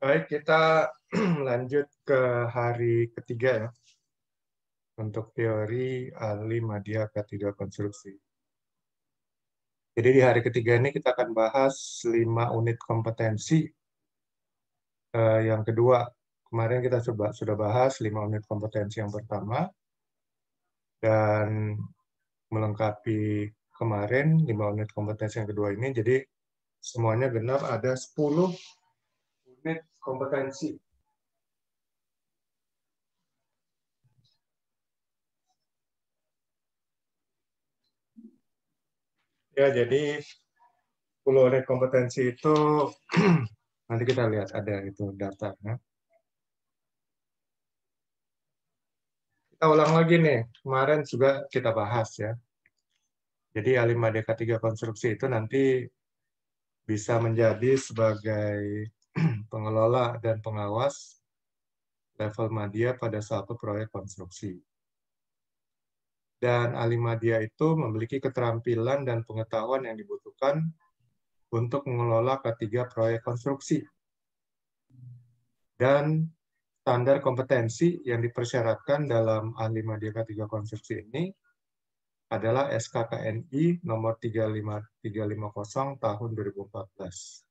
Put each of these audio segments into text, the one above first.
Baik, kita lanjut ke hari ketiga ya, untuk teori ahli media ketiga konstruksi. Jadi di hari ketiga ini kita akan bahas 5 unit kompetensi. Yang kedua, kemarin kita sudah bahas 5 unit kompetensi yang pertama, dan melengkapi kemarin 5 unit kompetensi yang kedua ini, jadi semuanya genap ada 10 unit kompetensi. Ya, jadi 10 unit kompetensi itu nanti kita lihat ada itu datanya. Kita ulang lagi nih, kemarin juga kita bahas ya. Jadi A5DK3 konstruksi itu nanti bisa menjadi sebagai pengelola dan pengawas level media pada suatu proyek konstruksi. Dan A5dia itu memiliki keterampilan dan pengetahuan yang dibutuhkan untuk mengelola ketiga proyek konstruksi. Dan standar kompetensi yang dipersyaratkan dalam A5DK3 konstruksi ini adalah SKKNI nomor 35350 tahun 2014.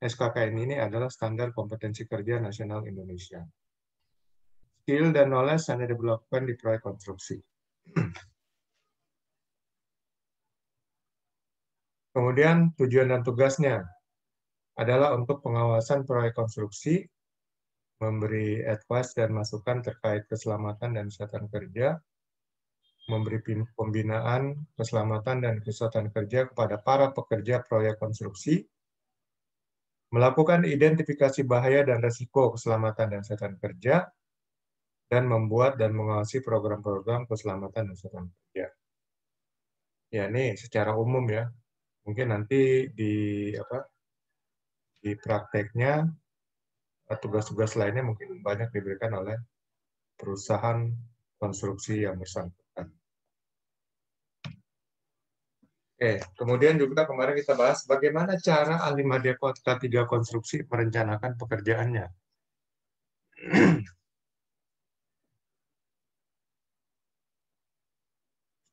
SKKNI ini adalah Standar Kompetensi Kerja Nasional Indonesia. Skill dan knowledge hanya diberlakukan di proyek konstruksi. Kemudian tujuan dan tugasnya adalah untuk pengawasan proyek konstruksi, memberi advice dan masukan terkait keselamatan dan kesehatan kerja, memberi pembinaan keselamatan dan kesehatan kerja kepada para pekerja proyek konstruksi, melakukan identifikasi bahaya dan risiko keselamatan dan kesehatan kerja, dan membuat dan mengawasi program-program keselamatan dan kesehatan kerja. Ya, ini secara umum ya. Mungkin nanti di prakteknya tugas-tugas lainnya mungkin banyak diberikan oleh perusahaan konstruksi yang bersangkutan. Kemudian juga kemarin kita bahas bagaimana cara ahli media K3 konstruksi merencanakan pekerjaannya.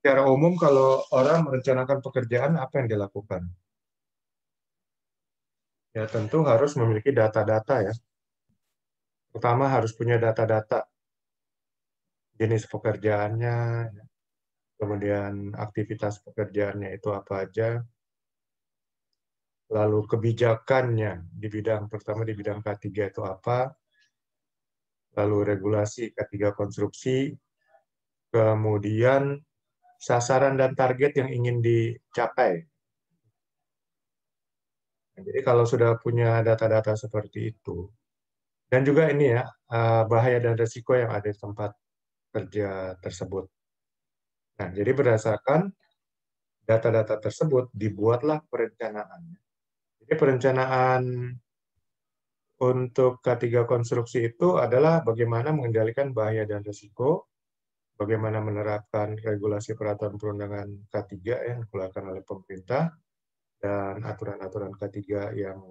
Secara umum kalau orang merencanakan pekerjaan, apa yang dilakukan? Ya tentu harus memiliki data-data ya. Pertama harus punya data-data jenis pekerjaannya, kemudian aktivitas pekerjaannya itu apa aja, lalu kebijakannya di bidang, pertama di bidang K3 itu apa, lalu regulasi K3 konstruksi, kemudian sasaran dan target yang ingin dicapai. Jadi kalau sudah punya data-data seperti itu, dan juga ini ya, bahaya dan risiko yang ada di tempat kerja tersebut. Nah, jadi berdasarkan data-data tersebut, dibuatlah perencanaan. Jadi perencanaan untuk K3 konstruksi itu adalah bagaimana mengendalikan bahaya dan risiko, bagaimana menerapkan regulasi peraturan perundangan K3 yang dikeluarkan oleh pemerintah, dan aturan-aturan K3 yang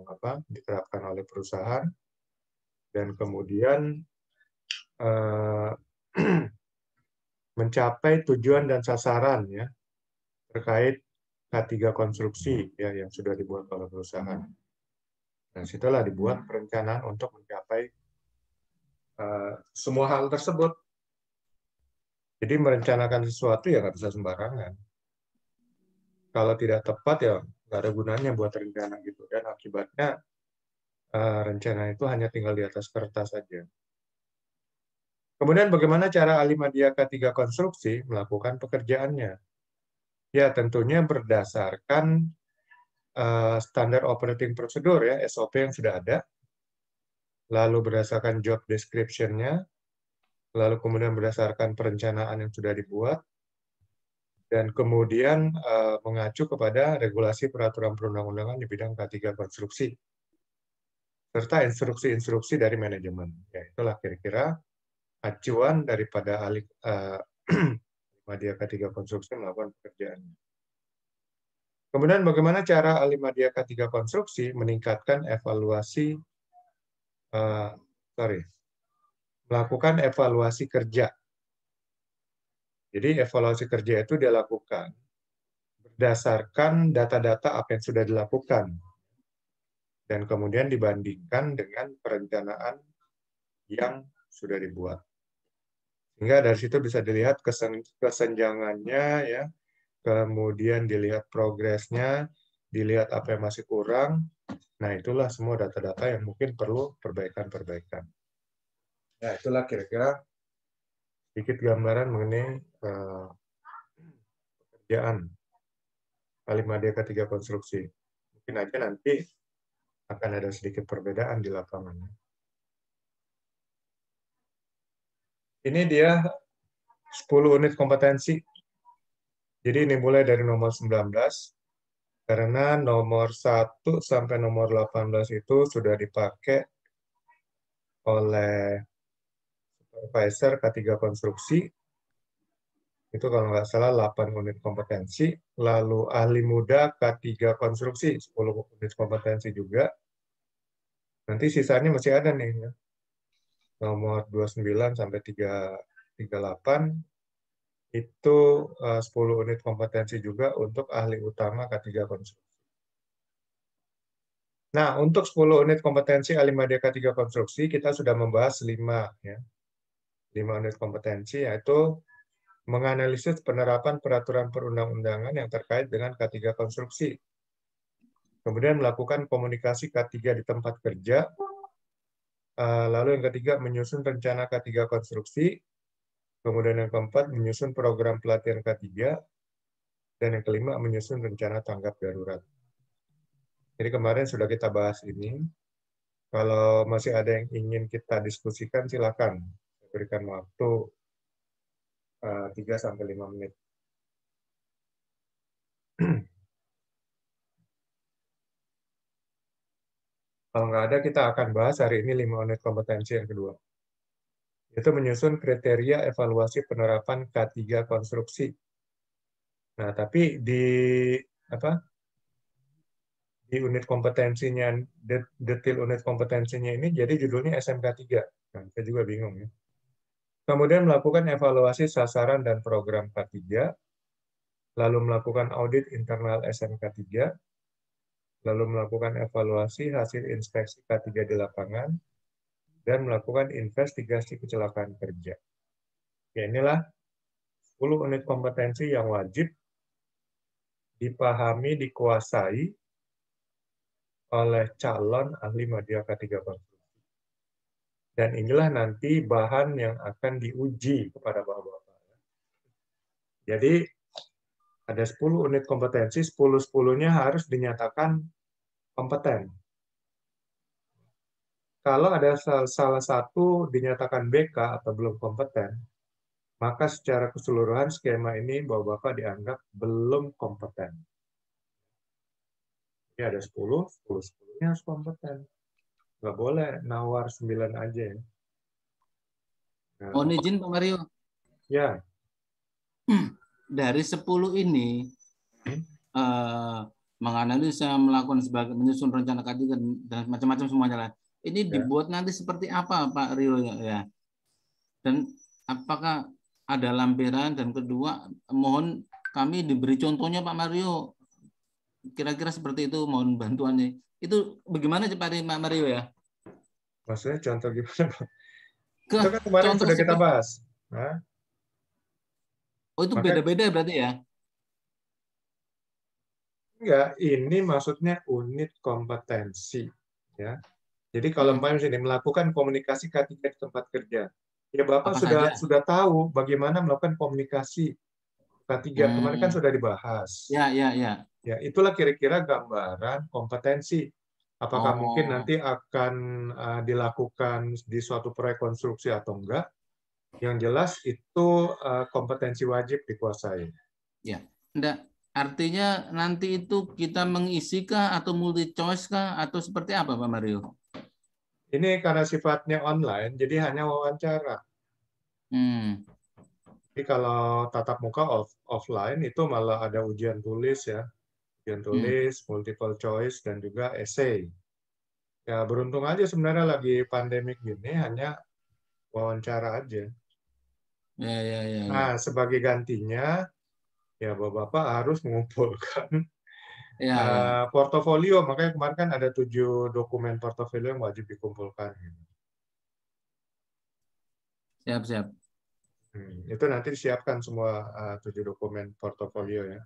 diterapkan oleh perusahaan, dan kemudian mencapai tujuan dan sasaran ya terkait K3 konstruksi ya yang sudah dibuat oleh perusahaan. Dan setelah dibuat perencanaan untuk mencapai semua hal tersebut. Jadi merencanakan sesuatu ya nggak bisa sembarangan. Kalau tidak tepat ya nggak ada gunanya buat rencana gitu. Dan akibatnya rencana itu hanya tinggal di atas kertas saja. Kemudian bagaimana cara ahli media K3 konstruksi melakukan pekerjaannya? Ya tentunya berdasarkan standar operating procedure ya, SOP yang sudah ada, lalu berdasarkan job description-nya, lalu kemudian berdasarkan perencanaan yang sudah dibuat, dan kemudian mengacu kepada regulasi peraturan perundang-undangan di bidang K3 konstruksi, serta instruksi-instruksi dari manajemen. Ya, itulah kira-kira acuan daripada ahli media K3 konstruksi melakukan pekerjaannya. Kemudian bagaimana cara ahli media K3 konstruksi meningkatkan evaluasi melakukan evaluasi kerja. Jadi evaluasi kerja itu dilakukan berdasarkan data-data apa yang sudah dilakukan dan kemudian dibandingkan dengan perencanaan yang sudah dibuat. Sehingga dari situ bisa dilihat kesenjangannya, ya, kemudian dilihat progresnya, dilihat apa yang masih kurang. Nah, itulah semua data-data yang mungkin perlu perbaikan-perbaikan. Nah, itulah kira-kira sedikit gambaran mengenai pekerjaan Alimadya K3 konstruksi. Mungkin aja nanti akan ada sedikit perbedaan di lapangan. Ini dia 10 unit kompetensi. Jadi ini mulai dari nomor 19, karena nomor 1 sampai nomor 18 itu sudah dipakai oleh supervisor K3 konstruksi. Itu kalau nggak salah 8 unit kompetensi. Lalu ahli muda K3 konstruksi, 10 unit kompetensi juga. Nanti sisanya masih ada nih, ya. Nomor 29 sampai 38 itu 10 unit kompetensi juga untuk ahli utama K3 konstruksi. Nah, untuk 10 unit kompetensi Alimadya K3 konstruksi, kita sudah membahas 5, ya. 5 unit kompetensi, yaitu menganalisis penerapan peraturan perundang-undangan yang terkait dengan K3 konstruksi. Kemudian melakukan komunikasi K3 di tempat kerja. Lalu yang ketiga, menyusun rencana K3 konstruksi. Kemudian yang keempat, menyusun program pelatihan K3. Dan yang kelima, menyusun rencana tanggap darurat. Jadi kemarin sudah kita bahas ini. Kalau masih ada yang ingin kita diskusikan, silakan. Saya berikan waktu 3-5 menit. Kalau nggak ada, kita akan bahas hari ini 5 unit kompetensi yang kedua. Itu menyusun kriteria evaluasi penerapan K3 konstruksi. Nah, tapi di unit kompetensinya, detail unit kompetensinya ini jadi judulnya SMK 3. Nah, saya juga bingung, ya. Kemudian melakukan evaluasi sasaran dan program K3, lalu melakukan audit internal SMK 3, lalu melakukan evaluasi hasil inspeksi K3 di lapangan, dan melakukan investigasi kecelakaan kerja. Ya, inilah 10 unit kompetensi yang wajib dipahami, dikuasai oleh calon ahli madya K3 konstruksi. Dan inilah nanti bahan yang akan diuji kepada Bapak-Bapak. Jadi ada 10 unit kompetensi, 10-10-nya harus dinyatakan kompeten. Kalau ada salah satu dinyatakan BK atau belum kompeten, maka secara keseluruhan skema ini Bapak-Bapak dianggap belum kompeten. Ini ada 10, 10-10-nya harus kompeten. Nggak boleh nawar 9 aja, ya. Nah, Mohon izin Pak Mario. ya. Dari 10 ini, menganalisa, melakukan sebagai menyusun rencana K3 dan macam-macam semuanya lah. Ini dibuat nanti seperti apa Pak Rio, ya? Dan apakah ada lampiran? Dan kedua, mohon kami diberi contohnya Pak Mario. Kira-kira seperti itu, mohon bantuannya. Itu bagaimana Pak Mario, ya? Maksudnya contoh gimana, Pak? Ke Itu kan kemarin contoh sudah kita seperti, bahas. Nah, oh itu maka beda-beda berarti, ya? enggak, ini maksudnya unit kompetensi, ya. Jadi kalau Mbak sini melakukan komunikasi K3 di tempat kerja, ya Bapak Apa sudah saja? tahu bagaimana melakukan komunikasi K3. Kemarin kan sudah dibahas. Ya, ya, ya. Ya, itulah kira-kira gambaran kompetensi. Apakah mungkin Oh, nanti akan dilakukan di suatu proyek konstruksi atau enggak? Yang jelas itu kompetensi wajib dikuasai. ya. Enggak. Artinya nanti itu kita mengisi kah atau multi choice kah atau seperti apa Pak Mario? Ini karena sifatnya online, jadi hanya wawancara. Hmm. Jadi kalau tatap muka offline itu malah ada ujian tulis, ya. Ujian Hmm. tulis, multiple choice, dan juga essay. Ya beruntung aja sebenarnya lagi pandemik gini, hanya wawancara aja. Ya, ya, ya, Nah, ya. sebagai gantinya, ya Bapak-Bapak harus mengumpulkan Ya, ya. portofolio. Makanya kemarin kan ada 7 dokumen portofolio yang wajib dikumpulkan. Siap, siap. Itu nanti disiapkan semua 7 dokumen portofolio ya.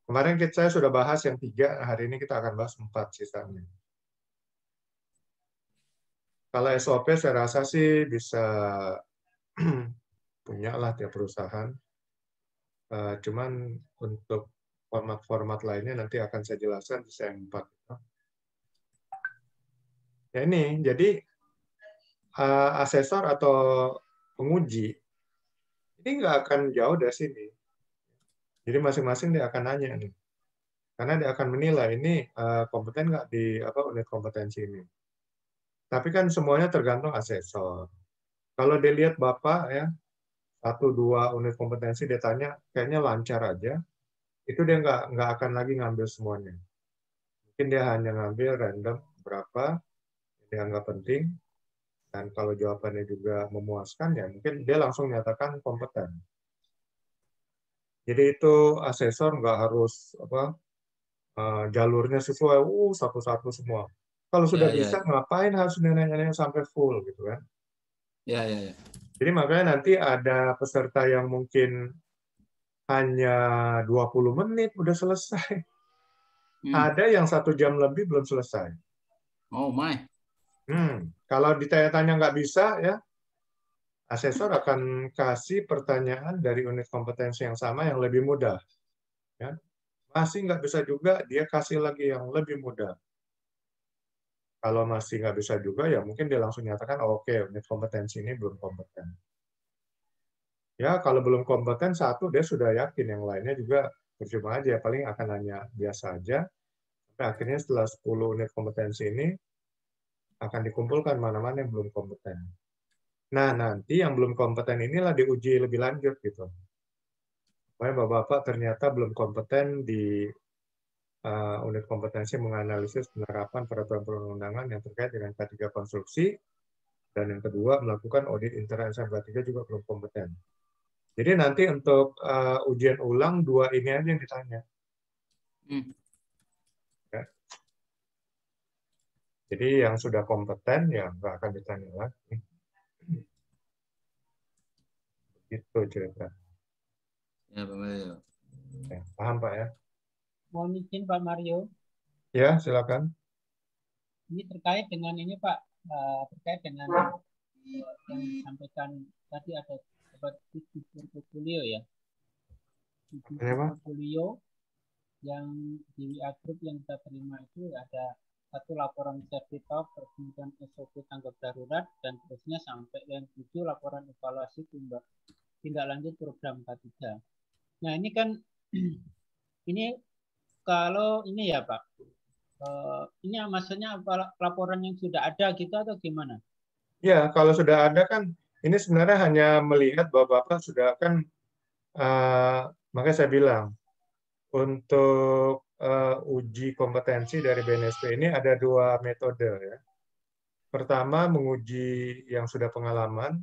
Kemarin saya sudah bahas yang 3, hari ini kita akan bahas 4 sisanya. Kalau SOP saya rasa sih bisa punya lah tiap perusahaan. Cuman untuk format-format lainnya nanti akan saya jelaskan di CM4. Ya ini, jadi asesor atau penguji ini nggak akan jauh dari sini. Jadi masing-masing dia akan nanya nih, karena dia akan menilai ini kompeten nggak di apa unit kompetensi ini. Tapi kan semuanya tergantung asesor. Kalau dilihat Bapak ya, 1-2 unit kompetensi dia tanya, kayaknya lancar aja, itu dia nggak akan lagi ngambil semuanya. Mungkin dia hanya ngambil random berapa yang dianggap penting, dan kalau jawabannya juga memuaskan, ya mungkin dia langsung nyatakan kompeten. Jadi itu asesor nggak harus apa jalurnya sesuai, satu-satu semua. Kalau sudah Ya, bisa, ya. ngapain harus nanya-nanya sampai full gitu kan? Ya, ya, ya. Jadi makanya nanti ada peserta yang mungkin hanya 20 menit udah selesai. Hmm. Ada yang 1 jam lebih belum selesai. Oh my. Kalau ditanya-tanya nggak bisa, ya asesor akan kasih pertanyaan dari unit kompetensi yang sama yang lebih mudah. Ya. Masih nggak bisa juga, dia kasih lagi yang lebih mudah. Kalau masih nggak bisa juga, ya mungkin dia langsung nyatakan, oh, oke, unit kompetensi ini belum kompeten. Ya, kalau belum kompeten satu, dia sudah yakin. Yang lainnya juga percuma aja, paling akan hanya biasa aja. Tapi akhirnya setelah 10 unit kompetensi ini, akan dikumpulkan mana-mana yang belum kompeten. Nah, nanti yang belum kompeten inilah diuji lebih lanjut gitu. Supaya Bapak-Bapak ternyata belum kompeten di unit kompetensi menganalisis penerapan peraturan perundang-undangan yang terkait dengan K3 konstruksi, dan yang kedua melakukan audit internal SMK3 juga belum kompeten. Jadi nanti untuk ujian ulang 2 ini aja yang ditanya. Hmm. Ya. Jadi yang sudah kompeten ya nggak akan ditanya lagi. Itu cerita. Ya, Pak Mario. Ya, paham Pak ya? Mohon izin Pak Mario, Ya, silakan. ini terkait dengan ini Pak, terkait dengan yang disampaikan tadi ada seperti portfolio ya, Ini Pak. portfolio yang di WA Group yang kita terima itu ada 1 laporan sertifikat, kemudian SOP tanggap darurat, dan terusnya sampai yang 7 laporan evaluasi tindak lanjut program K3. Nah ini kan ini kalau ini ya Pak, ini maksudnya laporan yang sudah ada gitu atau gimana? Ya, kalau sudah ada kan, ini sebenarnya hanya melihat bahwa Bapak sudah kan, makanya saya bilang, untuk uji kompetensi dari BNSP ini ada 2 metode ya. Pertama, menguji yang sudah pengalaman,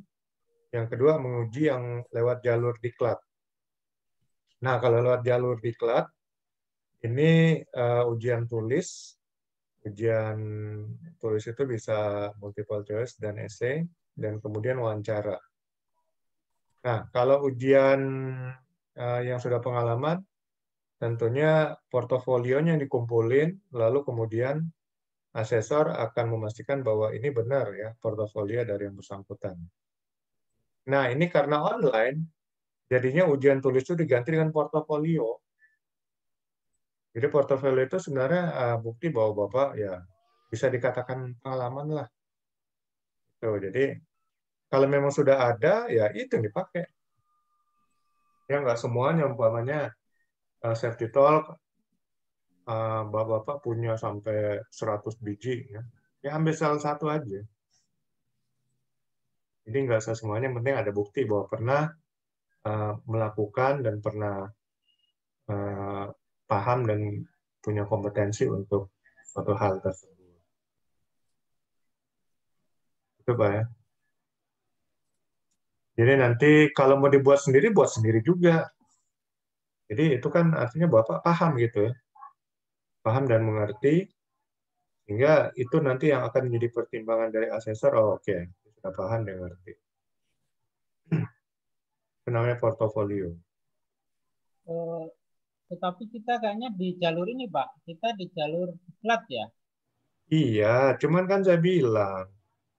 yang kedua menguji yang lewat jalur diklat. Nah, kalau lewat jalur diklat, ini ujian tulis. Ujian tulis itu bisa multiple choice dan essay, dan kemudian wawancara. Nah, kalau ujian yang sudah pengalaman, tentunya portofolionya yang dikumpulin, lalu kemudian asesor akan memastikan bahwa ini benar ya portofolio dari yang bersangkutan. Nah, ini karena online, jadinya ujian tulis itu diganti dengan portofolio. Jadi portofolio itu sebenarnya bukti bahwa Bapak ya bisa dikatakan pengalaman lah. Tuh, jadi kalau memang sudah ada, ya itu yang dipakai. Ya nggak semuanya, umpamanya safety talk, Bapak punya sampai 100 biji, ya. Ya ambil salah satu aja. Jadi nggak usah semuanya, yang penting ada bukti bahwa pernah melakukan dan pernah paham dan punya kompetensi untuk suatu hal tersebut. Coba ya. Jadi nanti kalau mau dibuat sendiri, buat sendiri juga. Jadi itu kan artinya Bapak paham gitu ya. Paham dan mengerti, sehingga itu nanti yang akan menjadi pertimbangan dari asesor. Oh, oke, sudah paham dan mengerti. Itu namanya portofolio. Tetapi kita kayaknya di jalur ini, Pak. Kita di jalur diklat ya. Iya, cuman kan saya bilang,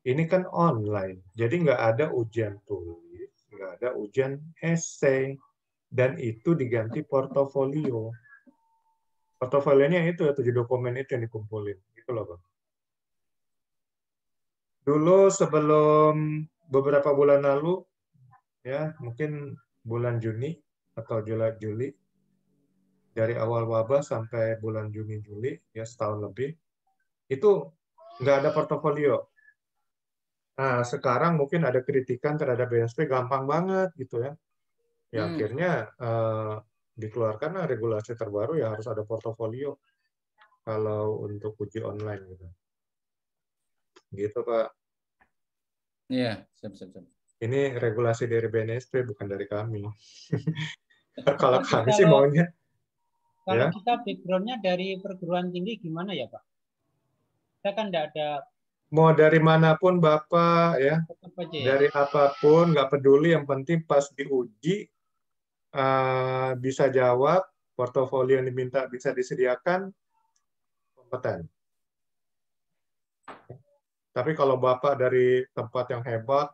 ini kan online. Jadi nggak ada ujian tulis, nggak ada ujian essay. Dan itu diganti portofolio. Portofolionya itu ya, 7 dokumen itu yang dikumpulin. Gitu loh, Bang. Dulu sebelum beberapa bulan lalu, ya mungkin bulan Juni atau Juli, dari awal wabah sampai bulan Juni Juli, ya setahun lebih, itu nggak ada portofolio. Nah, sekarang mungkin ada kritikan terhadap BSP gampang banget gitu ya. Ya akhirnya dikeluarkan regulasi terbaru ya harus ada portofolio kalau untuk uji online gitu. Gitu Pak. Iya, siap. Ini regulasi dari BNSP bukan dari kami. Kalau Tetapi kami sih maunya kalau ya kita backgroundnya dari perguruan tinggi gimana ya, Pak? Kita kan tidak ada mau dari manapun Bapak ya, tetap aja ya. dari apapun nggak peduli yang penting pas diuji bisa jawab, portofolio yang diminta bisa disediakan, kompeten. Tapi kalau Bapak dari tempat yang hebat,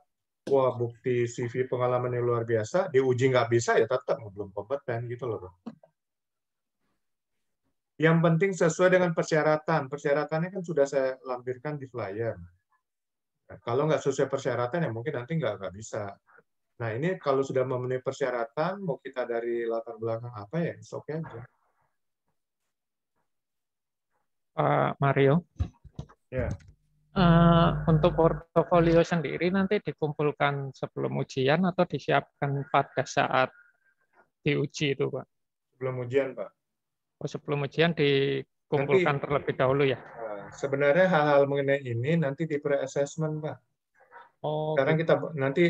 wah bukti CV pengalaman yang luar biasa, diuji nggak bisa ya tetap belum kompeten gitu loh. Yang penting sesuai dengan persyaratan. Persyaratannya kan sudah saya lampirkan di flyer. Nah, kalau nggak sesuai persyaratan ya mungkin nanti nggak bisa. Nah ini kalau sudah memenuhi persyaratan, mau kita dari latar belakang apa ya, oke aja. Pak Mario. Ya. Untuk portofolio sendiri nanti dikumpulkan sebelum ujian atau disiapkan pada saat diuji itu, Pak? Sebelum ujian, Pak. Oh, sebelum ujian dikumpulkan Nanti, terlebih dahulu ya? sebenarnya hal-hal mengenai ini nanti di pre-assessment, Pak. Oh, Sekarang gitu. kita nanti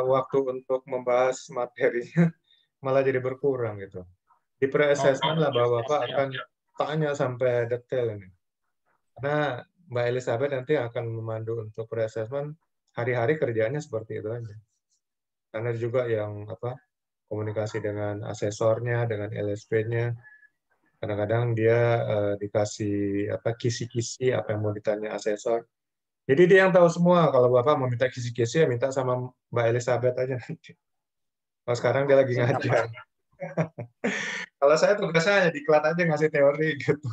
waktu untuk membahas materinya malah jadi berkurang gitu. Di pre-assessment lah bahwa Bapak akan tanya sampai detail ini. Karena Mbak Elizabeth nanti akan memandu untuk pre-assessment, hari-hari kerjaannya seperti itu aja. Karena juga yang komunikasi dengan asesornya, dengan LSP-nya. Kadang-kadang dia dikasih kisi-kisi apa yang mau ditanya asesor. Jadi dia yang tahu semua. Kalau Bapak mau minta kisi-kisi ya minta sama Mbak Elizabeth aja nanti. Kalau sekarang dia lagi ngajar. Kalau saya tugasnya hanya diklat aja ngasih teori gitu.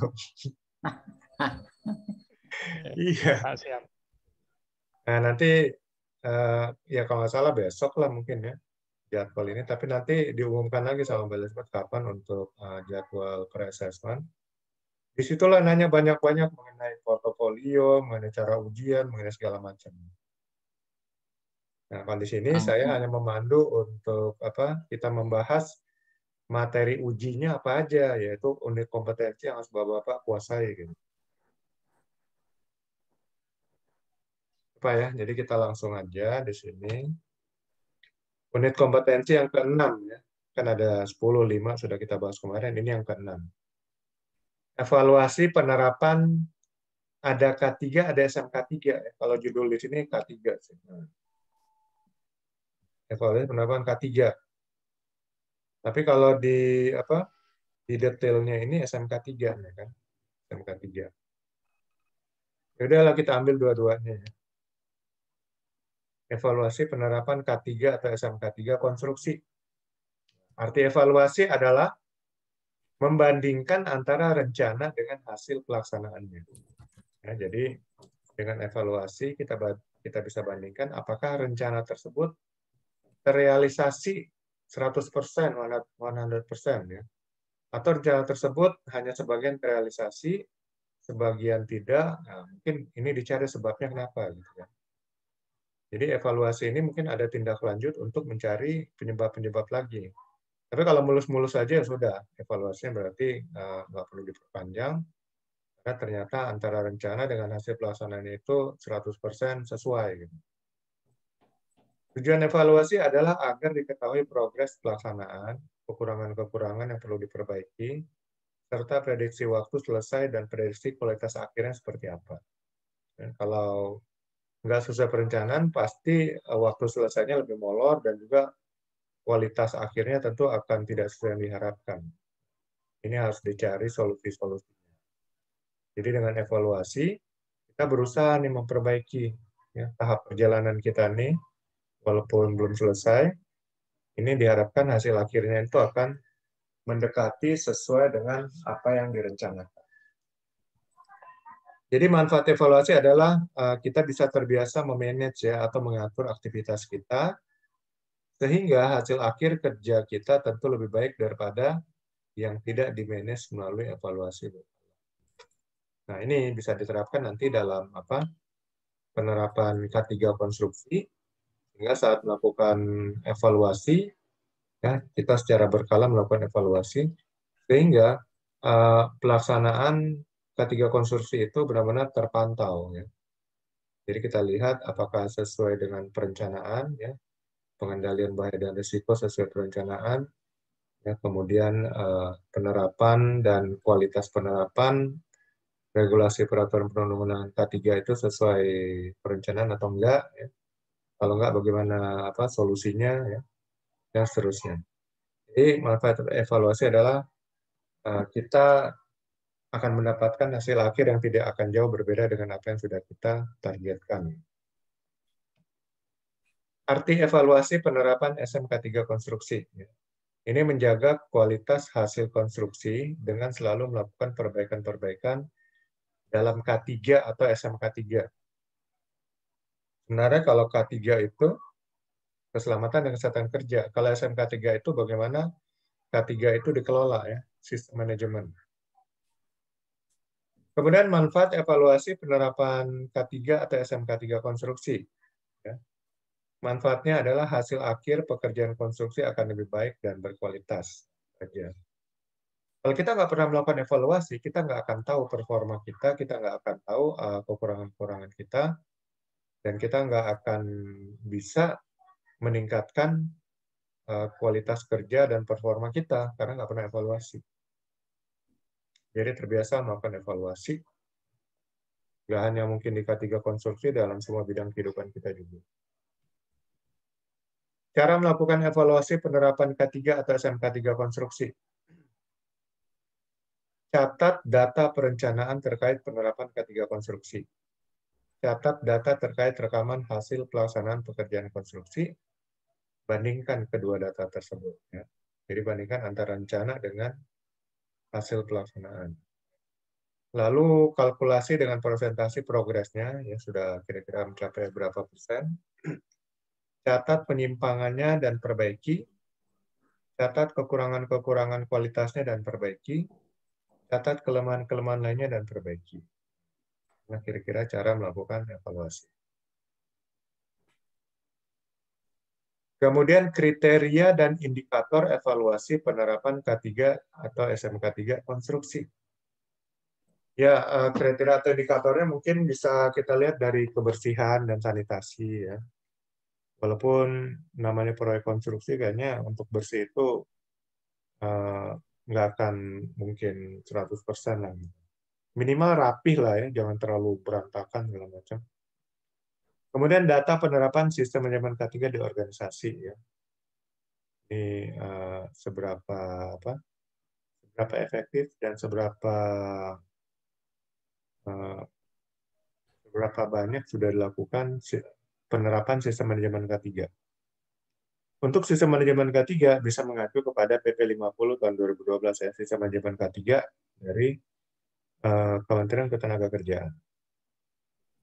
Iya. Siap. Nah nanti ya kalau nggak salah besok lah mungkin ya jadwal ini. Tapi nanti diumumkan lagi sama Mbak Elizabeth kapan untuk jadwal pre-assessment. Disitulah nanya banyak-banyak mengenai portofolio, mengenai cara ujian, mengenai segala macam. Nah, kalau di sini saya hanya memandu untuk kita membahas materi ujinya apa aja, yaitu unit kompetensi yang harus Bapak kuasai. Gitu. Pak ya, jadi kita langsung aja di sini. Unit kompetensi yang ke-6 ya. Kan ada 10, 5 sudah kita bahas kemarin, ini yang ke-6. Evaluasi penerapan ada K3, ada SMK3 ya. Kalau judul di sini K3 sih. Evaluasi penerapan K3. Tapi kalau di detailnya ini SMK3 ya kan. SMK3. Ya udahlah kita ambil dua-duanya ya. Evaluasi penerapan K3 atau SMK3 konstruksi. Arti evaluasi adalah membandingkan antara rencana dengan hasil pelaksanaannya. Ya, jadi dengan evaluasi kita bisa bandingkan apakah rencana tersebut terrealisasi 100%, 100% ya. Atau rencana tersebut hanya sebagian terrealisasi, sebagian tidak. Nah, mungkin ini dicari sebabnya kenapa gitu ya. Jadi evaluasi ini mungkin ada tindak lanjut untuk mencari penyebab-penyebab lagi. Tapi kalau mulus-mulus saja ya sudah, evaluasinya berarti nggak perlu diperpanjang, karena ternyata antara rencana dengan hasil pelaksanaan itu 100% sesuai. Gitu. Tujuan evaluasi adalah agar diketahui progres pelaksanaan, kekurangan-kekurangan yang perlu diperbaiki, serta prediksi waktu selesai dan prediksi kualitas akhirnya seperti apa. Dan kalau nggak sesuai perencanaan, pasti waktu selesainya lebih molor dan juga kualitas akhirnya tentu akan tidak sesuai yang diharapkan. Ini harus dicari solusi-solusinya. Jadi dengan evaluasi, kita berusaha nih memperbaiki ya, tahap perjalanan kita nih, walaupun belum selesai, ini diharapkan hasil akhirnya itu akan mendekati sesuai dengan apa yang direncanakan. Jadi manfaat evaluasi adalah kita bisa terbiasa memanage ya atau mengatur aktivitas kita sehingga hasil akhir kerja kita tentu lebih baik daripada yang tidak dimanage melalui evaluasi. Nah, ini bisa diterapkan nanti dalam penerapan K3 konstruksi sehingga saat melakukan evaluasi ya kita secara berkala melakukan evaluasi sehingga pelaksanaan K3 konstruksi itu benar-benar terpantau ya. Jadi kita lihat apakah sesuai dengan perencanaan ya, pengendalian bahaya dan risiko sesuai perencanaan ya, kemudian penerapan dan kualitas penerapan regulasi peraturan perundang-undangan K3 itu sesuai perencanaan atau enggak ya. Kalau enggak bagaimana solusinya ya dan seterusnya. Jadi manfaat evaluasi adalah kita akan mendapatkan hasil akhir yang tidak akan jauh berbeda dengan apa yang sudah kita targetkan. Arti evaluasi penerapan SMK3 konstruksi. Ini menjaga kualitas hasil konstruksi dengan selalu melakukan perbaikan-perbaikan dalam K3 atau SMK3. Sebenarnya kalau K3 itu keselamatan dan kesehatan kerja. Kalau SMK3 itu bagaimana K3 itu dikelola ya, sistem manajemen. Kemudian manfaat evaluasi penerapan K3 atau SMK3 konstruksi. Ya. Manfaatnya adalah hasil akhir pekerjaan konstruksi akan lebih baik dan berkualitas. Kalau kita nggak pernah melakukan evaluasi, kita nggak akan tahu performa kita nggak akan tahu kekurangan-kekurangan kita, dan kita nggak akan bisa meningkatkan kualitas kerja dan performa kita karena nggak pernah evaluasi. Jadi terbiasa melakukan evaluasi, nggak hanya mungkin di K3 konstruksi, dalam semua bidang kehidupan kita juga. Cara melakukan evaluasi penerapan K3 atau SMK3 konstruksi. Catat data perencanaan terkait penerapan K3 konstruksi. Catat data terkait rekaman hasil pelaksanaan pekerjaan konstruksi. Bandingkan kedua data tersebut. Ya. Jadi bandingkan antara rencana dengan hasil pelaksanaan. Lalu kalkulasi dengan presentasi progresnya, ya sudah kira-kira mencapai berapa persen. Catat penyimpangannya dan perbaiki. Catat kekurangan-kekurangan kualitasnya dan perbaiki. Catat kelemahan-kelemahan lainnya dan perbaiki. Nah, kira-kira cara melakukan evaluasi. Kemudian kriteria dan indikator evaluasi penerapan K3 atau SMK3 konstruksi. Ya, kriteria atau indikatornya mungkin bisa kita lihat dari kebersihan dan sanitasi ya. Walaupun namanya proyek konstruksi kayaknya untuk bersih itu nggak akan mungkin 100% lah. Minimal rapih lah ya, jangan terlalu berantakan segala macam. Kemudian data penerapan sistem manajemen K3 di organisasi ya. Ini seberapa efektif dan seberapa banyak sudah dilakukan penerapan sistem manajemen K3. Untuk sistem manajemen K3 bisa mengacu kepada PP 50 tahun 2012 ya, sistem manajemen K3 dari Kementerian Ketenagakerjaan.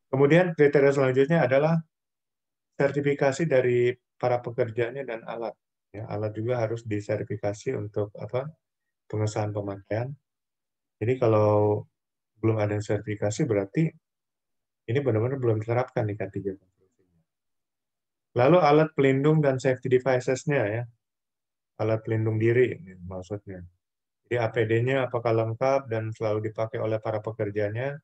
Kemudian kriteria selanjutnya adalah sertifikasi dari para pekerjanya dan alat. Ya, alat juga harus disertifikasi untuk pengesahan pemakaian. Jadi kalau belum ada sertifikasi berarti ini benar-benar belum diterapkan di K3. Lalu alat pelindung dan safety devices-nya ya. Alat pelindung diri maksudnya. Jadi APD-nya apakah lengkap dan selalu dipakai oleh para pekerjanya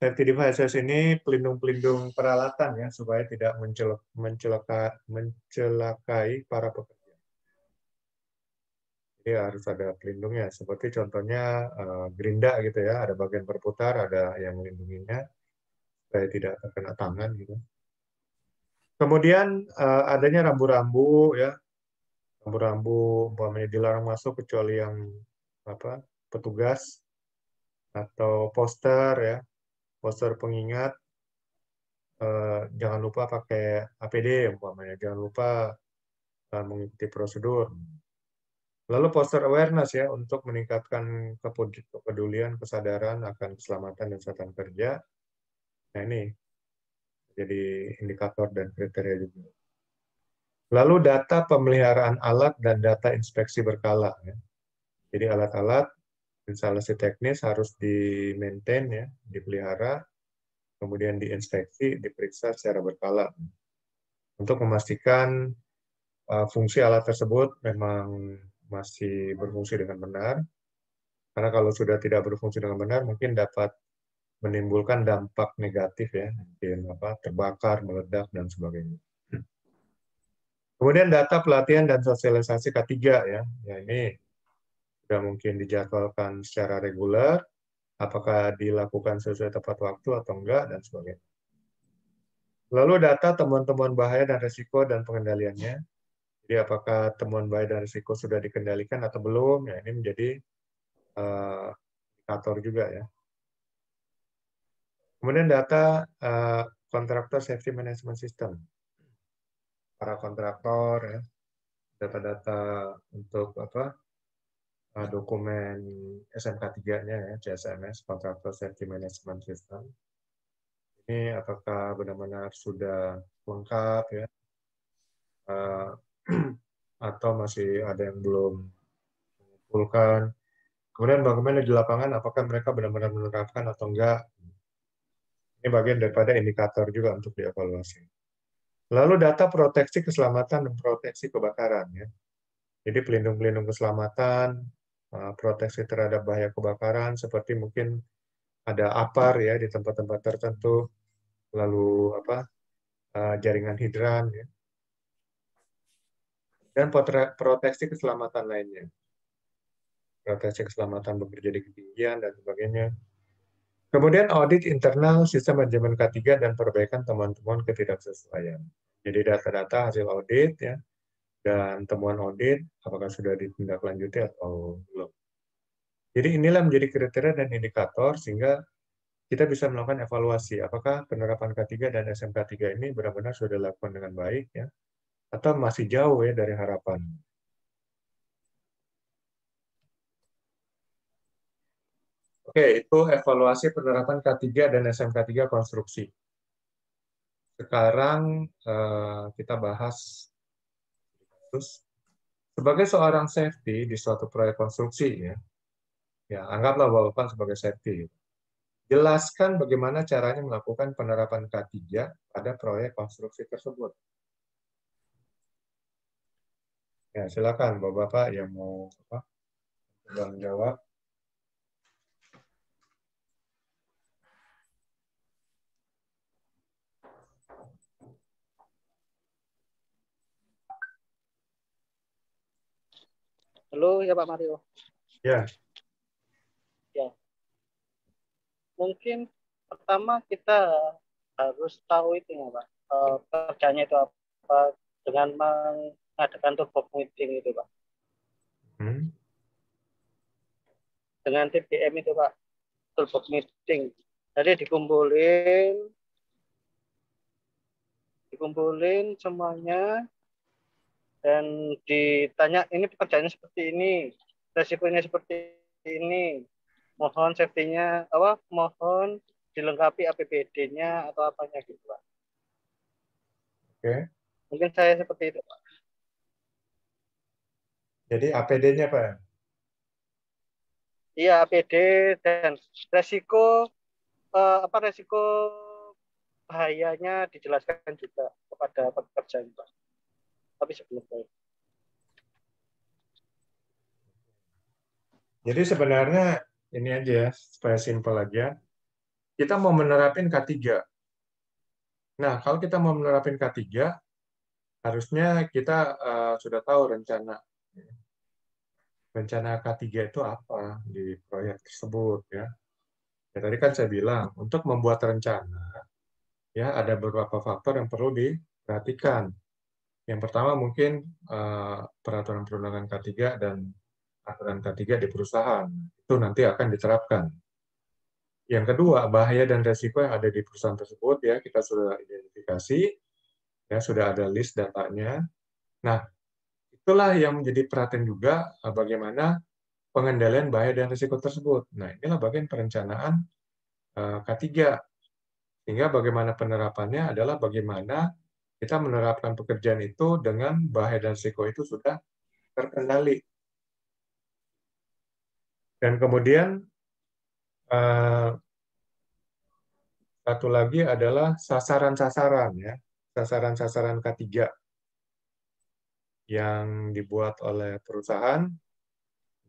Safety devices ini pelindung-pelindung peralatan ya, supaya tidak mencelakai para pekerja. Jadi harus ada pelindungnya, seperti contohnya gerinda gitu ya, ada bagian berputar, ada yang melindunginya supaya tidak terkena tangan gitu. Kemudian adanya rambu-rambu ya, rambu-rambu umpamanya dilarang masuk kecuali yang petugas, atau poster ya, poster pengingat, jangan lupa pakai APD umpamanya, jangan lupa mengikuti prosedur. Lalu poster awareness ya, untuk meningkatkan kepedulian, kesadaran akan keselamatan dan kesehatan kerja. Nah ini jadi indikator dan kriteria juga. Lalu data pemeliharaan alat dan data inspeksi berkala ya. Jadi alat-alat instalasi teknis harus di-maintain ya, dipelihara, kemudian diinspeksi, diperiksa secara berkala untuk memastikan fungsi alat tersebut memang masih berfungsi dengan benar. Karena kalau sudah tidak berfungsi dengan benar, mungkin dapat menimbulkan dampak negatif ya, mungkin terbakar, meledak dan sebagainya. Kemudian data pelatihan dan sosialisasi K3 ya, ini sudah mungkin dijadwalkan secara reguler, apakah dilakukan sesuai tepat waktu atau enggak dan sebagainya. Lalu data temuan-temuan bahaya dan risiko dan pengendaliannya. Jadi apakah temuan bahaya dan risiko sudah dikendalikan atau belum? Ya ini menjadi indikator juga ya. Kemudian data kontraktor safety management system. Para kontraktor ya, data-data untuk dokumen SMK3-nya ya, CSMS, Contractor Safety Management System. Ini apakah benar-benar sudah lengkap ya, atau masih ada yang belum mengumpulkan. Kemudian bagaimana di lapangan, apakah mereka benar-benar menerapkan atau enggak. Ini bagian daripada indikator juga untuk dievaluasi. Lalu data proteksi keselamatan dan proteksi kebakaran ya. Jadi pelindung-pelindung keselamatan, proteksi terhadap bahaya kebakaran, seperti mungkin ada APAR ya di tempat-tempat tertentu, lalu jaringan hidran ya. Dan proteksi keselamatan lainnya. Proteksi keselamatan bekerja di ketinggian dan sebagainya. Kemudian audit internal sistem manajemen K3 dan perbaikan temuan-temuan ketidaksesuaian. Jadi data-data hasil audit ya, dan temuan audit apakah sudah ditindaklanjuti atau belum. Jadi inilah menjadi kriteria dan indikator sehingga kita bisa melakukan evaluasi apakah penerapan K3 dan SMK3 ini benar-benar sudah dilakukan dengan baik ya, atau masih jauh ya dari harapan. Oke, itu evaluasi penerapan K3 dan SMK3 konstruksi. Sekarang kita bahas sebagai seorang safety di suatu proyek konstruksi ya anggaplah Bapak sebagai safety. Jelaskan bagaimana caranya melakukan penerapan K3 pada proyek konstruksi tersebut. Ya, silakan Bapak yang mau jawab. Halo ya Pak Mario. Ya. Ya. Mungkin pertama kita harus tahu itu ya Pak. Kerjanya itu apa dengan mengadakan turbo meeting itu Pak. Dengan TBM itu Pak, turbo meeting. Jadi dikumpulin semuanya dan ditanya ini pekerjaannya seperti ini, resikonya seperti ini, mohon safety-nya mohon dilengkapi APBD-nya atau apanya gitu Pak. Oke. Mungkin saya seperti itu Pak. Jadi APD-nya Pak? Iya, APD dan resiko resiko bahayanya dijelaskan juga kepada pekerja Pak. Tapi sebelum itu. Jadi sebenarnya ini aja ya, supaya simpel aja. kita mau menerapin K3. Nah, kalau kita mau menerapin K3, harusnya kita sudah tahu rencana K3 itu apa di proyek tersebut, ya. Ya, tadi kan saya bilang, untuk membuat rencana, ya ada beberapa faktor yang perlu diperhatikan. Yang pertama mungkin peraturan perundangan K3 dan aturan K3 di perusahaan. Itu nanti akan diterapkan. Yang kedua, bahaya dan resiko yang ada di perusahaan tersebut, ya kita sudah identifikasi, ya sudah ada list datanya. Nah, itulah yang menjadi perhatian juga bagaimana pengendalian bahaya dan risiko tersebut. Nah, inilah bagian perencanaan K3. Sehingga bagaimana penerapannya adalah bagaimana kita menerapkan pekerjaan itu dengan bahaya dan risiko itu sudah terkendali. Dan kemudian satu lagi adalah sasaran-sasaran, ya. Sasaran-sasaran K3 yang dibuat oleh perusahaan,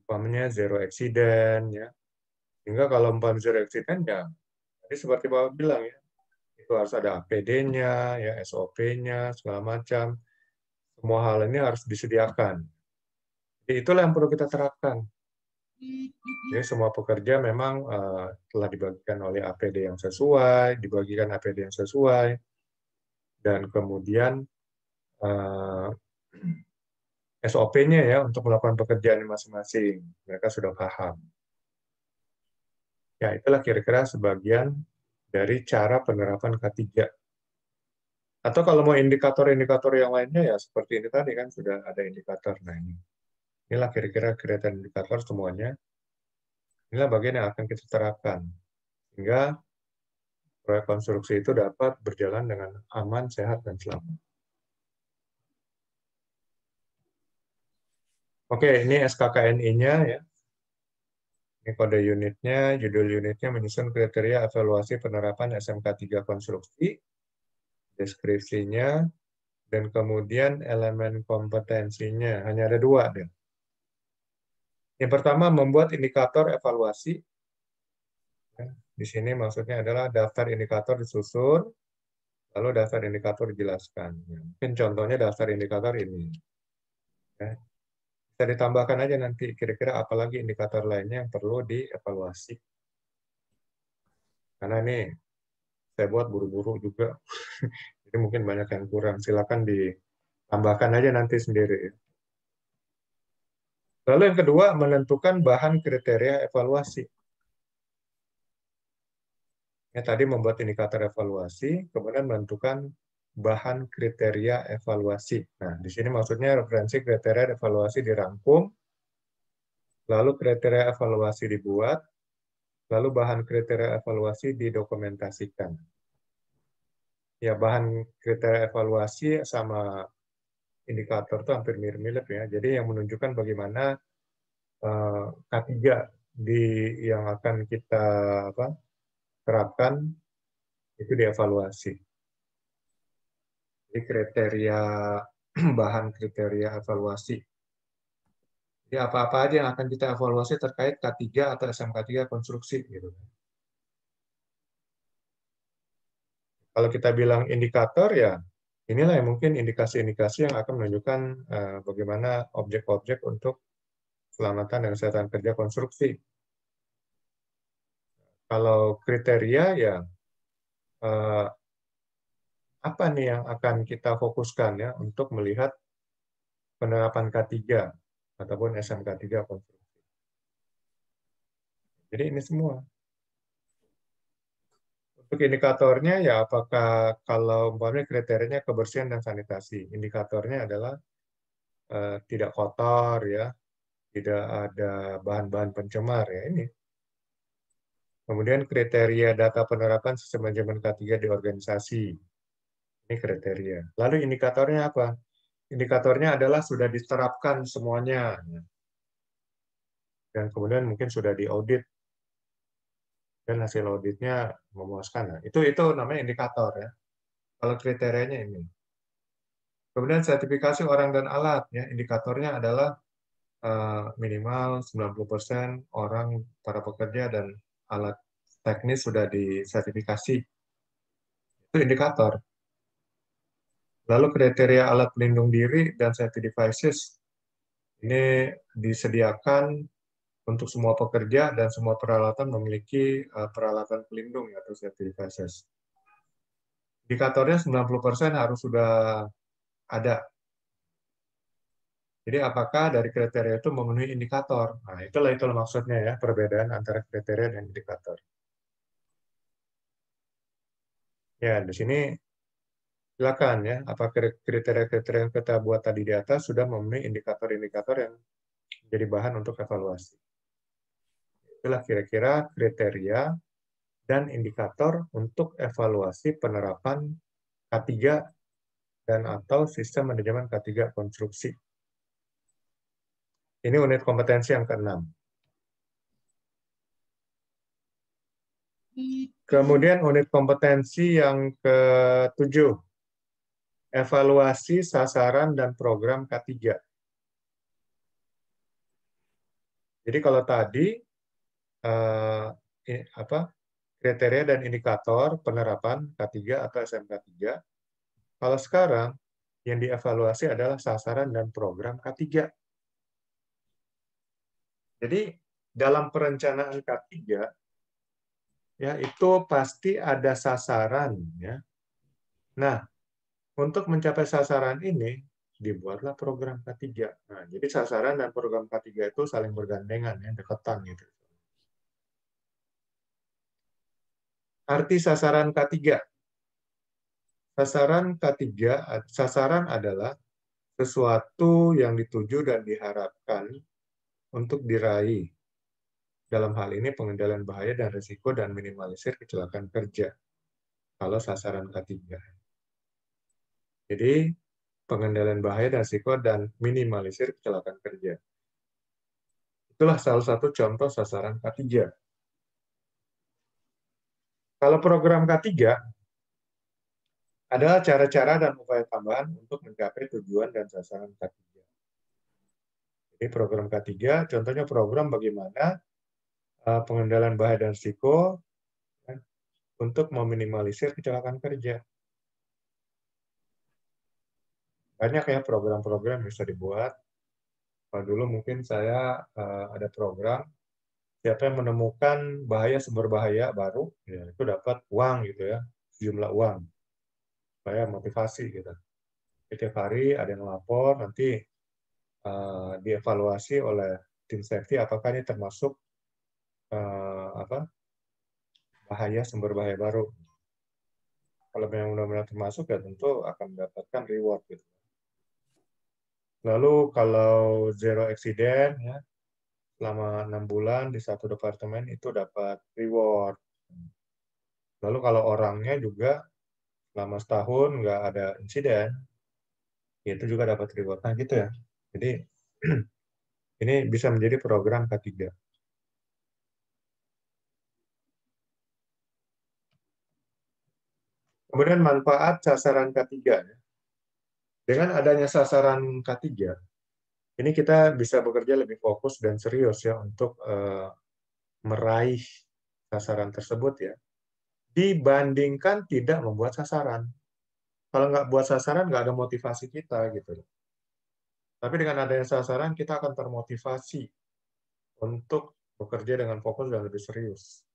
umpamanya zero accident, ya. Sehingga kalau umpamanya zero accident, ya tadi seperti Bapak bilang, ya, itu harus ada APD-nya, ya SOP-nya, segala macam. Semua hal ini harus disediakan. Jadi itulah yang perlu kita terapkan. Jadi semua pekerja memang telah dibagikan oleh APD yang sesuai, dibagikan APD yang sesuai, dan kemudian SOP-nya ya untuk melakukan pekerjaan masing-masing. Mereka sudah paham. Ya, itulah kira-kira sebagian dari cara penerapan K3. Atau kalau mau indikator-indikator yang lainnya, ya seperti ini tadi kan sudah ada indikator. Nah, inilah kira-kira kelihatan indikator semuanya. Inilah bagian yang akan kita terapkan. Sehingga proyek konstruksi itu dapat berjalan dengan aman, sehat, dan selamat. Oke, ini SKKNI-nya, ya. Ini kode unitnya, judul unitnya menyusun kriteria evaluasi penerapan SMK 3 konstruksi, deskripsinya, dan kemudian elemen kompetensinya. Hanya ada 2. Deh. Yang pertama, membuat indikator evaluasi. Di sini maksudnya adalah daftar indikator disusun, lalu daftar indikator dijelaskan. Mungkin contohnya daftar indikator ini. Bisa ditambahkan aja nanti kira-kira apalagi indikator lainnya yang perlu dievaluasi. Karena ini saya buat buru-buru juga. Jadi mungkin banyak yang kurang. Silakan ditambahkan aja nanti sendiri. Lalu yang kedua, menentukan bahan kriteria evaluasi. Ya, tadi membuat indikator evaluasi, kemudian menentukan bahan kriteria evaluasi. Nah, di sini maksudnya referensi kriteria evaluasi dirangkum, lalu kriteria evaluasi dibuat, lalu bahan kriteria evaluasi didokumentasikan. Ya, bahan kriteria evaluasi sama indikator itu hampir mirip-mirip ya. Jadi yang menunjukkan bagaimana K3 yang akan kita terapkan itu dievaluasi. Jadi kriteria bahan kriteria evaluasi. Jadi apa-apa aja yang akan kita evaluasi terkait K3 atau SMK 3 konstruksi gitu. Kalau kita bilang indikator ya inilah yang mungkin indikasi-indikasi yang akan menunjukkan bagaimana objek-objek untuk keselamatan dan kesehatan kerja konstruksi. Kalau kriteria ya apa nih yang akan kita fokuskan ya untuk melihat penerapan K3 ataupun SMK 3 konstruksi. Jadi ini semua. Untuk indikatornya ya apakah kalau umpamanya kriterianya kebersihan dan sanitasi, indikatornya adalah tidak kotor ya, tidak ada bahan-bahan pencemar ya ini. Kemudian kriteria data penerapan sistem manajemen K3 di organisasi. Ini kriteria. Lalu indikatornya apa? Indikatornya adalah sudah diterapkan semuanya. Dan kemudian mungkin sudah diaudit. Dan hasil auditnya memuaskan. Nah, itu namanya indikator ya. Kalau kriterianya ini. Kemudian sertifikasi orang dan alat. Ya, indikatornya adalah minimal 90% orang para pekerja dan alat teknis sudah disertifikasi. Itu indikator. Lalu kriteria alat pelindung diri dan safety devices ini disediakan untuk semua pekerja dan semua peralatan memiliki peralatan pelindung atau safety devices. Indikatornya 90% harus sudah ada. Jadi apakah dari kriteria itu memenuhi indikator? Nah, itulah maksudnya ya, perbedaan antara kriteria dan indikator. Ya, di sini silakan ya, apa kriteria-kriteria yang kita buat tadi di atas sudah memenuhi indikator-indikator yang jadi bahan untuk evaluasi. Itulah kira-kira kriteria dan indikator untuk evaluasi penerapan K3 dan atau sistem manajemen K3 konstruksi. Ini unit kompetensi yang ke-6. Kemudian unit kompetensi yang ke-7. Evaluasi sasaran dan program K3. Jadi kalau tadi kriteria dan indikator penerapan K3 atau SMK 3, kalau sekarang yang dievaluasi adalah sasaran dan program K3. Jadi dalam perencanaan K3 ya itu pasti ada sasaran ya. Nah, untuk mencapai sasaran ini dibuatlah program K3. Nah, jadi sasaran dan program K3 itu saling bergandengan ya, deketan gitu. Arti sasaran K3. Sasaran adalah sesuatu yang dituju dan diharapkan untuk diraih. Dalam hal ini pengendalian bahaya dan risiko dan minimalisir kecelakaan kerja. Kalau sasaran K3. Jadi pengendalian bahaya dan risiko dan minimalisir kecelakaan kerja. Itulah salah satu contoh sasaran K3. Kalau program K3 adalah cara-cara dan upaya tambahan untuk mencapai tujuan dan sasaran K3. Jadi program K3, contohnya program bagaimana pengendalian bahaya dan risiko untuk meminimalisir kecelakaan kerja. Banyak ya program-program yang bisa dibuat. Kalau dulu mungkin saya ada program, siapa yang menemukan sumber bahaya baru, ya, itu dapat uang gitu ya, sejumlah uang. Supaya motivasi gitu. Setiap hari ada yang lapor, nanti dievaluasi oleh tim safety apakah ini termasuk sumber bahaya baru. Kalau memang benar-benar termasuk ya tentu akan mendapatkan reward gitu. Lalu kalau zero accident ya selama 6 bulan di satu departemen itu dapat reward. Lalu kalau orangnya juga selama setahun nggak ada insiden, itu juga dapat reward. Nah gitu ya. Jadi ini bisa menjadi program K3. Kemudian manfaat sasaran K3. Dengan adanya sasaran K3, ini kita bisa bekerja lebih fokus dan serius ya untuk meraih sasaran tersebut ya. Dibandingkan tidak membuat sasaran. Kalau nggak buat sasaran, nggak ada motivasi kita gitu. Tapi dengan adanya sasaran, kita akan termotivasi untuk bekerja dengan fokus dan lebih serius.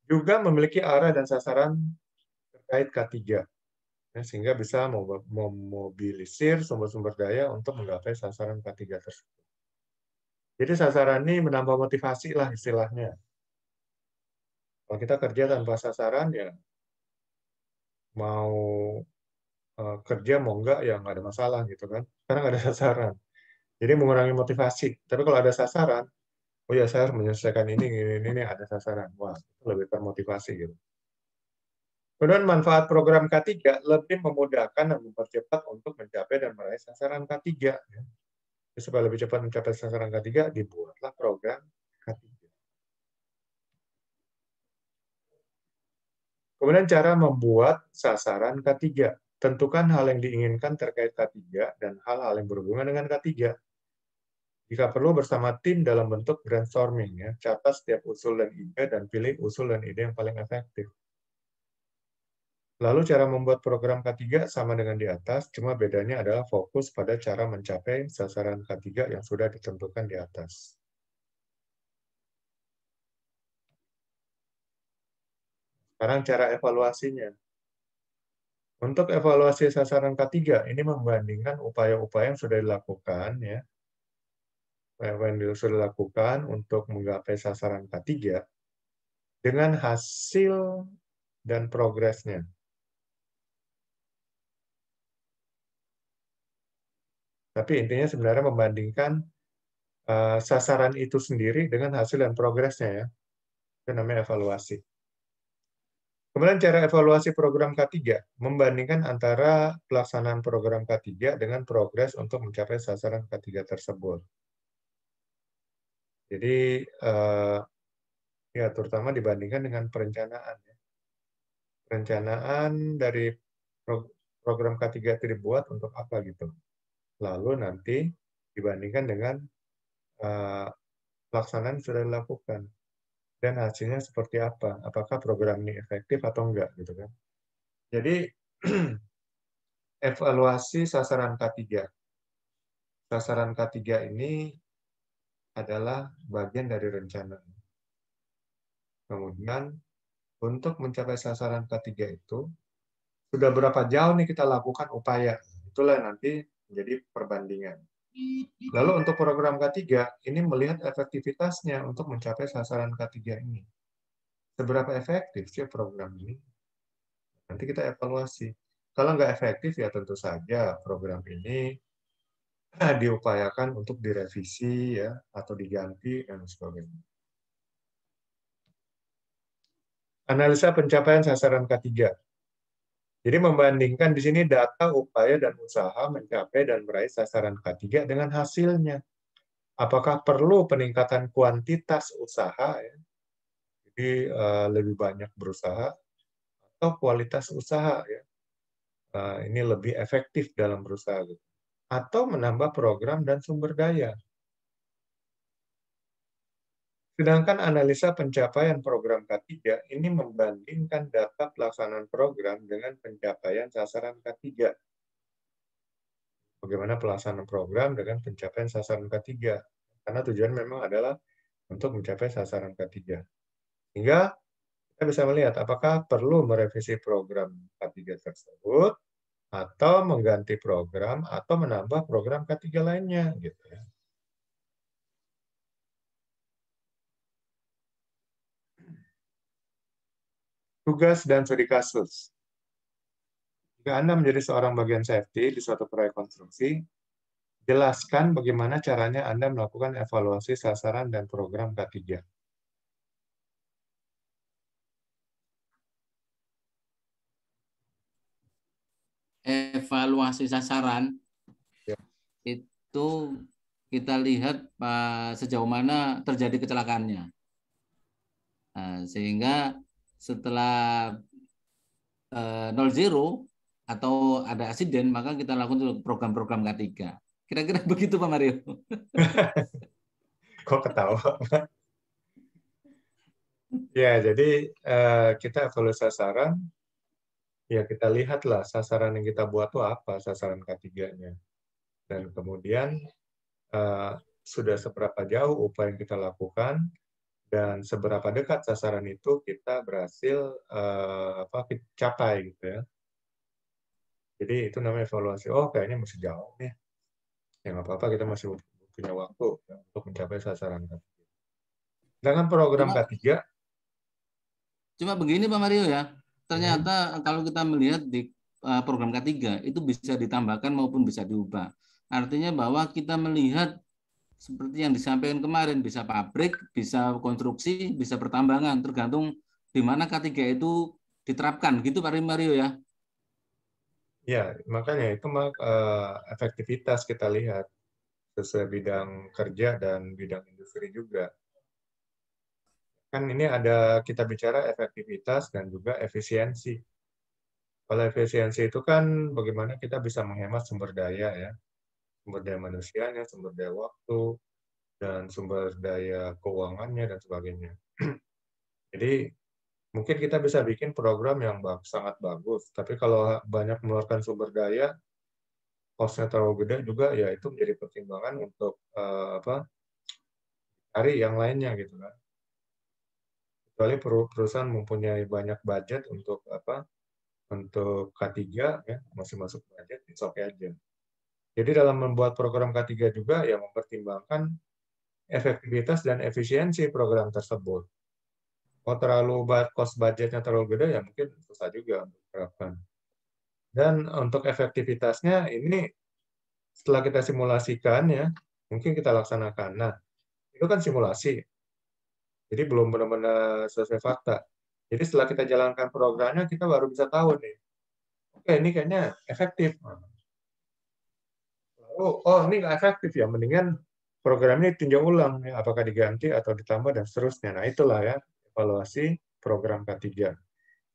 Juga memiliki arah dan sasaran terkait K3. Ya, sehingga bisa memobilisir sumber-sumber daya untuk menggapai sasaran K3 tersebut. Jadi sasaran ini menambah motivasi lah istilahnya. Kalau kita kerja tanpa sasaran, ya mau kerja mau enggak, ya nggak ada masalah gitu kan. Karena nggak ada sasaran. Jadi mengurangi motivasi. Tapi kalau ada sasaran, oh ya saya harus menyelesaikan ini ada sasaran. Wah, itu lebih termotivasi gitu. Kemudian manfaat program K3 lebih memudahkan dan mempercepat untuk mencapai dan meraih sasaran K3. Ya. Supaya lebih cepat mencapai sasaran K3, dibuatlah program K3. Kemudian cara membuat sasaran K3. Tentukan hal yang diinginkan terkait K3 dan hal-hal yang berhubungan dengan K3. Jika perlu bersama tim dalam bentuk brainstorming, ya, catat setiap usul dan ide dan pilih usul dan ide yang paling efektif. Lalu cara membuat program K3 sama dengan di atas, cuma bedanya adalah fokus pada cara mencapai sasaran K3 yang sudah ditentukan di atas. Sekarang cara evaluasinya. Untuk evaluasi sasaran K3, ini membandingkan upaya-upaya yang sudah dilakukan, ya, yang sudah dilakukan untuk menggapai sasaran K3 dengan hasil dan progresnya. Tapi intinya sebenarnya membandingkan sasaran itu sendiri dengan hasil dan progresnya, ya. Itu namanya evaluasi. Kemudian cara evaluasi program K3, membandingkan antara pelaksanaan program K3 dengan progres untuk mencapai sasaran K3 tersebut. Jadi, ya terutama dibandingkan dengan perencanaan. Ya. Perencanaan dari program K3 itu dibuat untuk apa gitu. Lalu nanti dibandingkan dengan pelaksanaan sudah dilakukan. Dan hasilnya seperti apa? Apakah program ini efektif atau enggak gitu kan? Jadi evaluasi sasaran K3. Sasaran K3 ini adalah bagian dari rencana. Kemudian untuk mencapai sasaran K3 itu sudah berapa jauh nih kita lakukan upaya? Itulah nanti menjadi perbandingan. Lalu untuk program K3 ini melihat efektivitasnya untuk mencapai sasaran K3 ini. Seberapa efektif sih program ini? Nanti kita evaluasi. Kalau nggak efektif, ya tentu saja program ini diupayakan untuk direvisi, ya, atau diganti, dan sebagainya. Analisa pencapaian sasaran K3. Jadi membandingkan di sini data, upaya, dan usaha mencapai dan meraih sasaran K3 dengan hasilnya. Apakah perlu peningkatan kuantitas usaha, ya? Jadi lebih banyak berusaha, atau kualitas usaha, ya? Ini lebih efektif dalam berusaha, gitu. Atau menambah program dan sumber daya. Sedangkan analisa pencapaian program K3 ini membandingkan data pelaksanaan program dengan pencapaian sasaran K3. Bagaimana pelaksanaan program dengan pencapaian sasaran K3. Karena tujuan memang adalah untuk mencapai sasaran K3. Hingga kita bisa melihat apakah perlu merevisi program K3 tersebut, atau mengganti program, atau menambah program K3 lainnya, gitu ya. Tugas dan studi kasus. Jika Anda menjadi seorang bagian safety di suatu proyek konstruksi, jelaskan bagaimana caranya Anda melakukan evaluasi sasaran dan program K3. Evaluasi sasaran Ya. itu kita lihat sejauh mana terjadi kecelakaannya. Nah, sehingga setelah 0-0 atau ada asiden, maka kita lakukan program-program K3. Kira-kira begitu Pak Mario. Kok ketawa? Ya, jadi kita evaluasi sasaran, ya kita lihatlah sasaran yang kita buat itu apa, sasaran K3-nya. Dan kemudian sudah seberapa jauh upaya yang kita lakukan, dan seberapa dekat sasaran itu kita berhasil capai, gitu ya. Jadi itu namanya evaluasi. Oh, kayaknya masih jauh nih. Ya nggak apa-apa, kita masih punya waktu, ya, untuk mencapai sasaran K3. Dengan program K3, Cuma begini Pak Mario ya, ternyata kalau kita melihat di program K3 itu bisa ditambahkan maupun bisa diubah. Artinya bahwa kita melihat seperti yang disampaikan kemarin, bisa pabrik, bisa konstruksi, bisa pertambangan, tergantung di mana K3 itu diterapkan, gitu Pak Mario ya. ya makanya itu efektivitas kita lihat sesuai bidang kerja dan bidang industri juga. Kan ini ada, kita bicara efektivitas dan juga efisiensi. Kalau efisiensi itu kan bagaimana kita bisa menghemat sumber daya, ya. Sumber daya manusianya, sumber daya waktu, dan sumber daya keuangannya dan sebagainya. Jadi mungkin kita bisa bikin program yang sangat bagus, tapi kalau banyak mengeluarkan sumber daya, cost-nya terlalu gede juga, ya itu menjadi pertimbangan untuk cari yang lainnya gitu kan. Kecuali perusahaan mempunyai banyak budget untuk untuk K3 ya, masih masuk budget, it's okay aja. Jadi dalam membuat program K3 juga ya mempertimbangkan efektivitas dan efisiensi program tersebut. Kalau terlalu cost budgetnya terlalu gede ya mungkin susah juga untuk diterapkan. Dan untuk efektivitasnya ini setelah kita simulasikan ya, mungkin kita laksanakan. Nah, itu kan simulasi. Jadi belum benar-benar sesuai fakta. Jadi setelah kita jalankan programnya, kita baru bisa tahu nih, oke ini kayaknya efektif. Oh ini nggak efektif ya, mendingan programnya ditinjau ulang, ya, apakah diganti atau ditambah dan seterusnya. Nah itulah ya evaluasi program K3.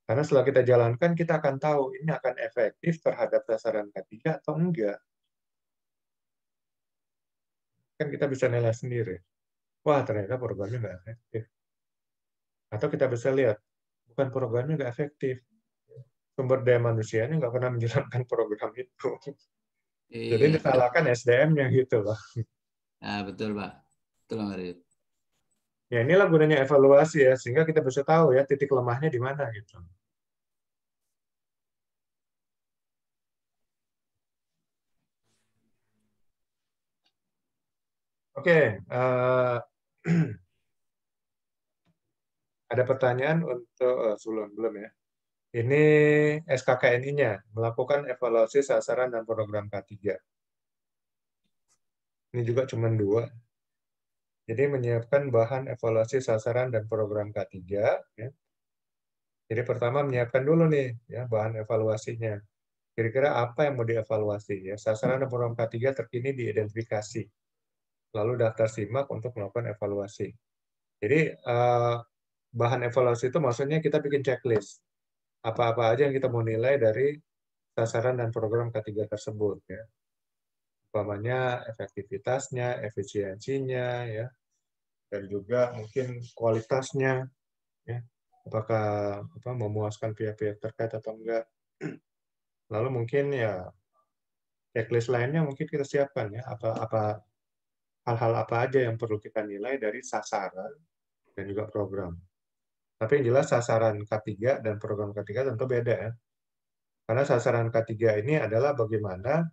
Karena setelah kita jalankan, kita akan tahu ini akan efektif terhadap sasaran K3 atau enggak. Kan kita bisa nilai sendiri. Wah, ternyata programnya nggak efektif. Atau kita bisa lihat, bukan programnya nggak efektif. Sumber daya manusianya nggak pernah menjalankan program itu. Jadi Iya. disalahkan SDM-nya gitu loh. Nah, betul, Pak. Betul, Pak Rio. Ya inilah gunanya evaluasi ya, sehingga kita bisa tahu ya titik lemahnya di mana gitu. Oke, ada pertanyaan untuk belum ya. Ini SKKNI-nya, melakukan evaluasi sasaran dan program K3. Ini juga cuma 2. Jadi menyiapkan bahan evaluasi sasaran dan program K3. Ya. Jadi pertama menyiapkan dulu nih ya bahan evaluasinya. Kira-kira apa yang mau dievaluasi ya? Sasaran dan program K3 terkini diidentifikasi. Lalu daftar simak untuk melakukan evaluasi. Jadi bahan evaluasi itu maksudnya kita bikin checklist. Apa-apa aja yang kita mau nilai dari sasaran dan program K3 tersebut ya. Umpamanya efektivitasnya, efisiensinya ya, dan juga mungkin kualitasnya ya. Apakah memuaskan pihak-pihak terkait atau enggak. Lalu mungkin ya checklist lainnya mungkin kita siapkan ya, apa hal-hal apa aja yang perlu kita nilai dari sasaran dan juga program. Tapi yang jelas sasaran K3 dan program K3 tentu beda ya. Karena sasaran K3 ini adalah bagaimana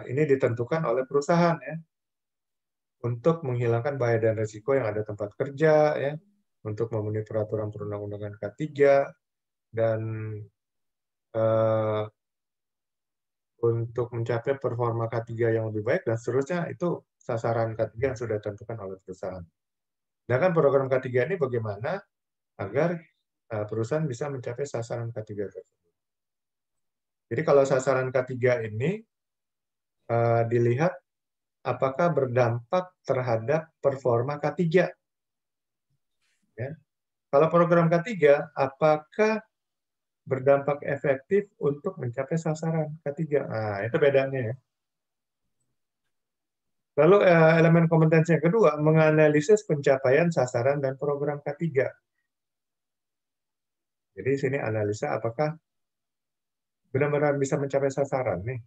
ini ditentukan oleh perusahaan ya, untuk menghilangkan bahaya dan risiko yang ada tempat kerja ya, untuk memenuhi peraturan perundang-undangan K3 dan untuk mencapai performa K3 yang lebih baik dan seterusnya itu sasaran K3 yang sudah ditentukan oleh perusahaan. Sedangkan program K3 ini bagaimana agar perusahaan bisa mencapai sasaran K3 tersebut. Jadi kalau sasaran K3 ini dilihat apakah berdampak terhadap performa K3. Ya. Kalau program K3, apakah berdampak efektif untuk mencapai sasaran K3? Nah, itu bedanya ya. Lalu elemen kompetensi yang kedua, menganalisis pencapaian sasaran dan program K3. Jadi sini analisa apakah benar-benar bisa mencapai sasaran nih,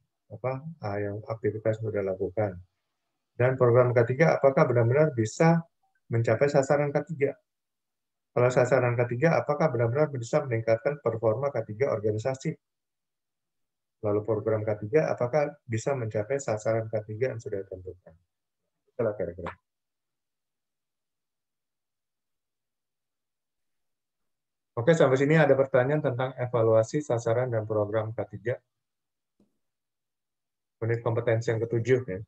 yang aktivitas sudah lakukan. Dan program K3 apakah benar-benar bisa mencapai sasaran K3? Kalau sasaran K3 apakah benar-benar bisa meningkatkan performa K3 organisasi? Lalu program K3 apakah bisa mencapai sasaran K3 yang sudah ditentukan? Itulah kira-kira. Oke, sampai sini ada pertanyaan tentang evaluasi sasaran dan program K3. Unit kompetensi yang ke-7 ya.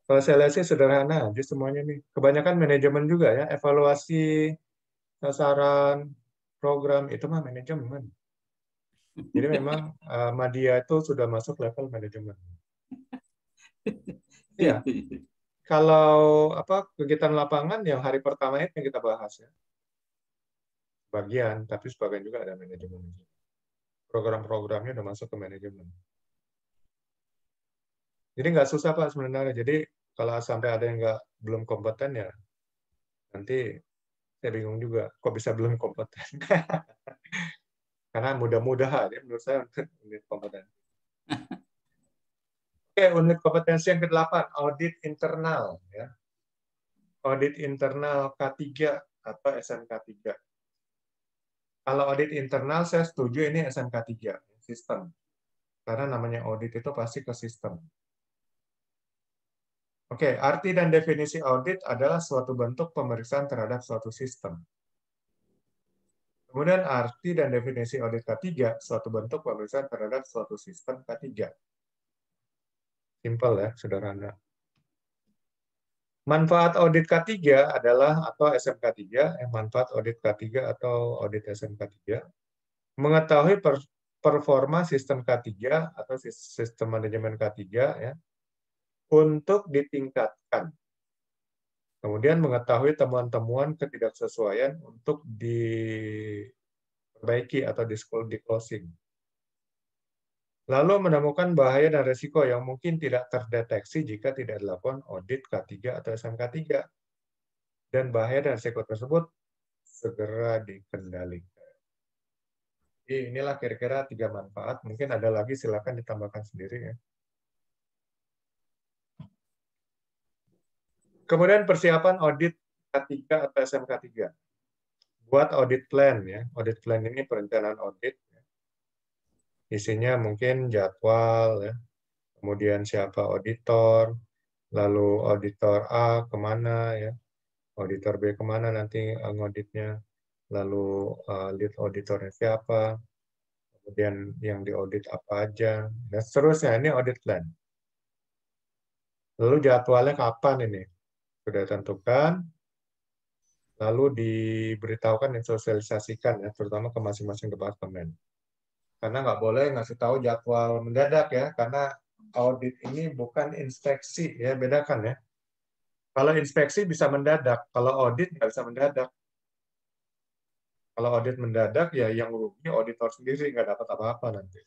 Kalau saya lihat sih sederhana, jadi semuanya nih. Kebanyakan manajemen juga ya, evaluasi sasaran, program, itu mah manajemen. Jadi memang media itu sudah masuk level manajemen. Iya, kalau kegiatan lapangan yang hari pertama itu yang kita bahas ya. Bagian, tapi sebagian juga ada manajemen. Program-programnya udah masuk ke manajemen. Jadi nggak susah Pak sebenarnya. Jadi kalau sampai ada yang belum kompeten ya nanti saya bingung juga kok bisa belum kompeten. Karena mudah-mudahan ya menurut saya untuk unit kompetensi. Oke, unit kompetensi yang ke-8, audit internal ya. Audit internal K3 atau SMK 3. Kalau audit internal saya setuju ini SMK 3, sistem. Karena namanya audit itu pasti ke sistem. Oke, arti dan definisi audit adalah suatu bentuk pemeriksaan terhadap suatu sistem. Kemudian arti dan definisi audit K3, suatu bentuk pemeriksaan terhadap suatu sistem K3. Simpel ya, sederhana. Manfaat audit K3 adalah, atau SMK 3, manfaat audit K3 atau audit SMK 3, mengetahui performa sistem K3 atau sistem manajemen K3 ya, untuk ditingkatkan. Kemudian mengetahui temuan-temuan ketidaksesuaian untuk diperbaiki atau di closing. Lalu menemukan bahaya dan resiko yang mungkin tidak terdeteksi jika tidak dilakukan audit K3 atau SMK 3. Dan bahaya dan resiko tersebut segera dikendalikan. Jadi inilah kira-kira 3 manfaat. Mungkin ada lagi, silakan ditambahkan sendiri ya. Kemudian persiapan audit K3 atau SMK 3. Buat audit plan ya. Audit plan ini perencanaan audit. Isinya mungkin jadwal ya. Kemudian siapa auditor, lalu auditor A kemana ya, auditor B kemana nanti ngauditnya, lalu lead auditornya siapa, kemudian yang diaudit apa aja, dan seterusnya. Ini audit plan. Lalu jadwalnya kapan ini? Sudah tentukan, lalu diberitahukan dan sosialisasikan ya, terutama ke masing-masing departemen. Karena nggak boleh ngasih tahu jadwal mendadak ya, karena audit ini bukan inspeksi ya, bedakan ya. Kalau inspeksi bisa mendadak, kalau audit nggak bisa mendadak. Kalau audit mendadak ya yang rugi auditor sendiri, nggak dapat apa-apa nanti.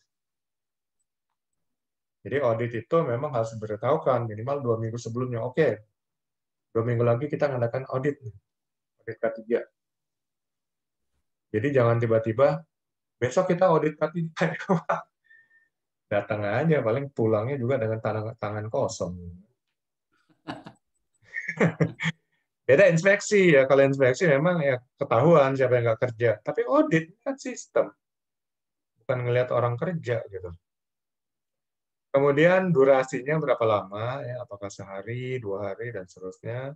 Jadi audit itu memang harus diberitahukan minimal 2 minggu sebelumnya. Oke, 2 minggu lagi kita ngadakan audit, audit K3. Jadi jangan tiba-tiba besok kita audit K3. Datang aja, paling pulangnya juga dengan tangan kosong. Beda inspeksi ya, kalau inspeksi memang ya ketahuan siapa yang nggak kerja. Tapi audit kan sistem, bukan ngelihat orang kerja gitu. Kemudian durasinya berapa lama ya, apakah sehari, 2 hari dan seterusnya.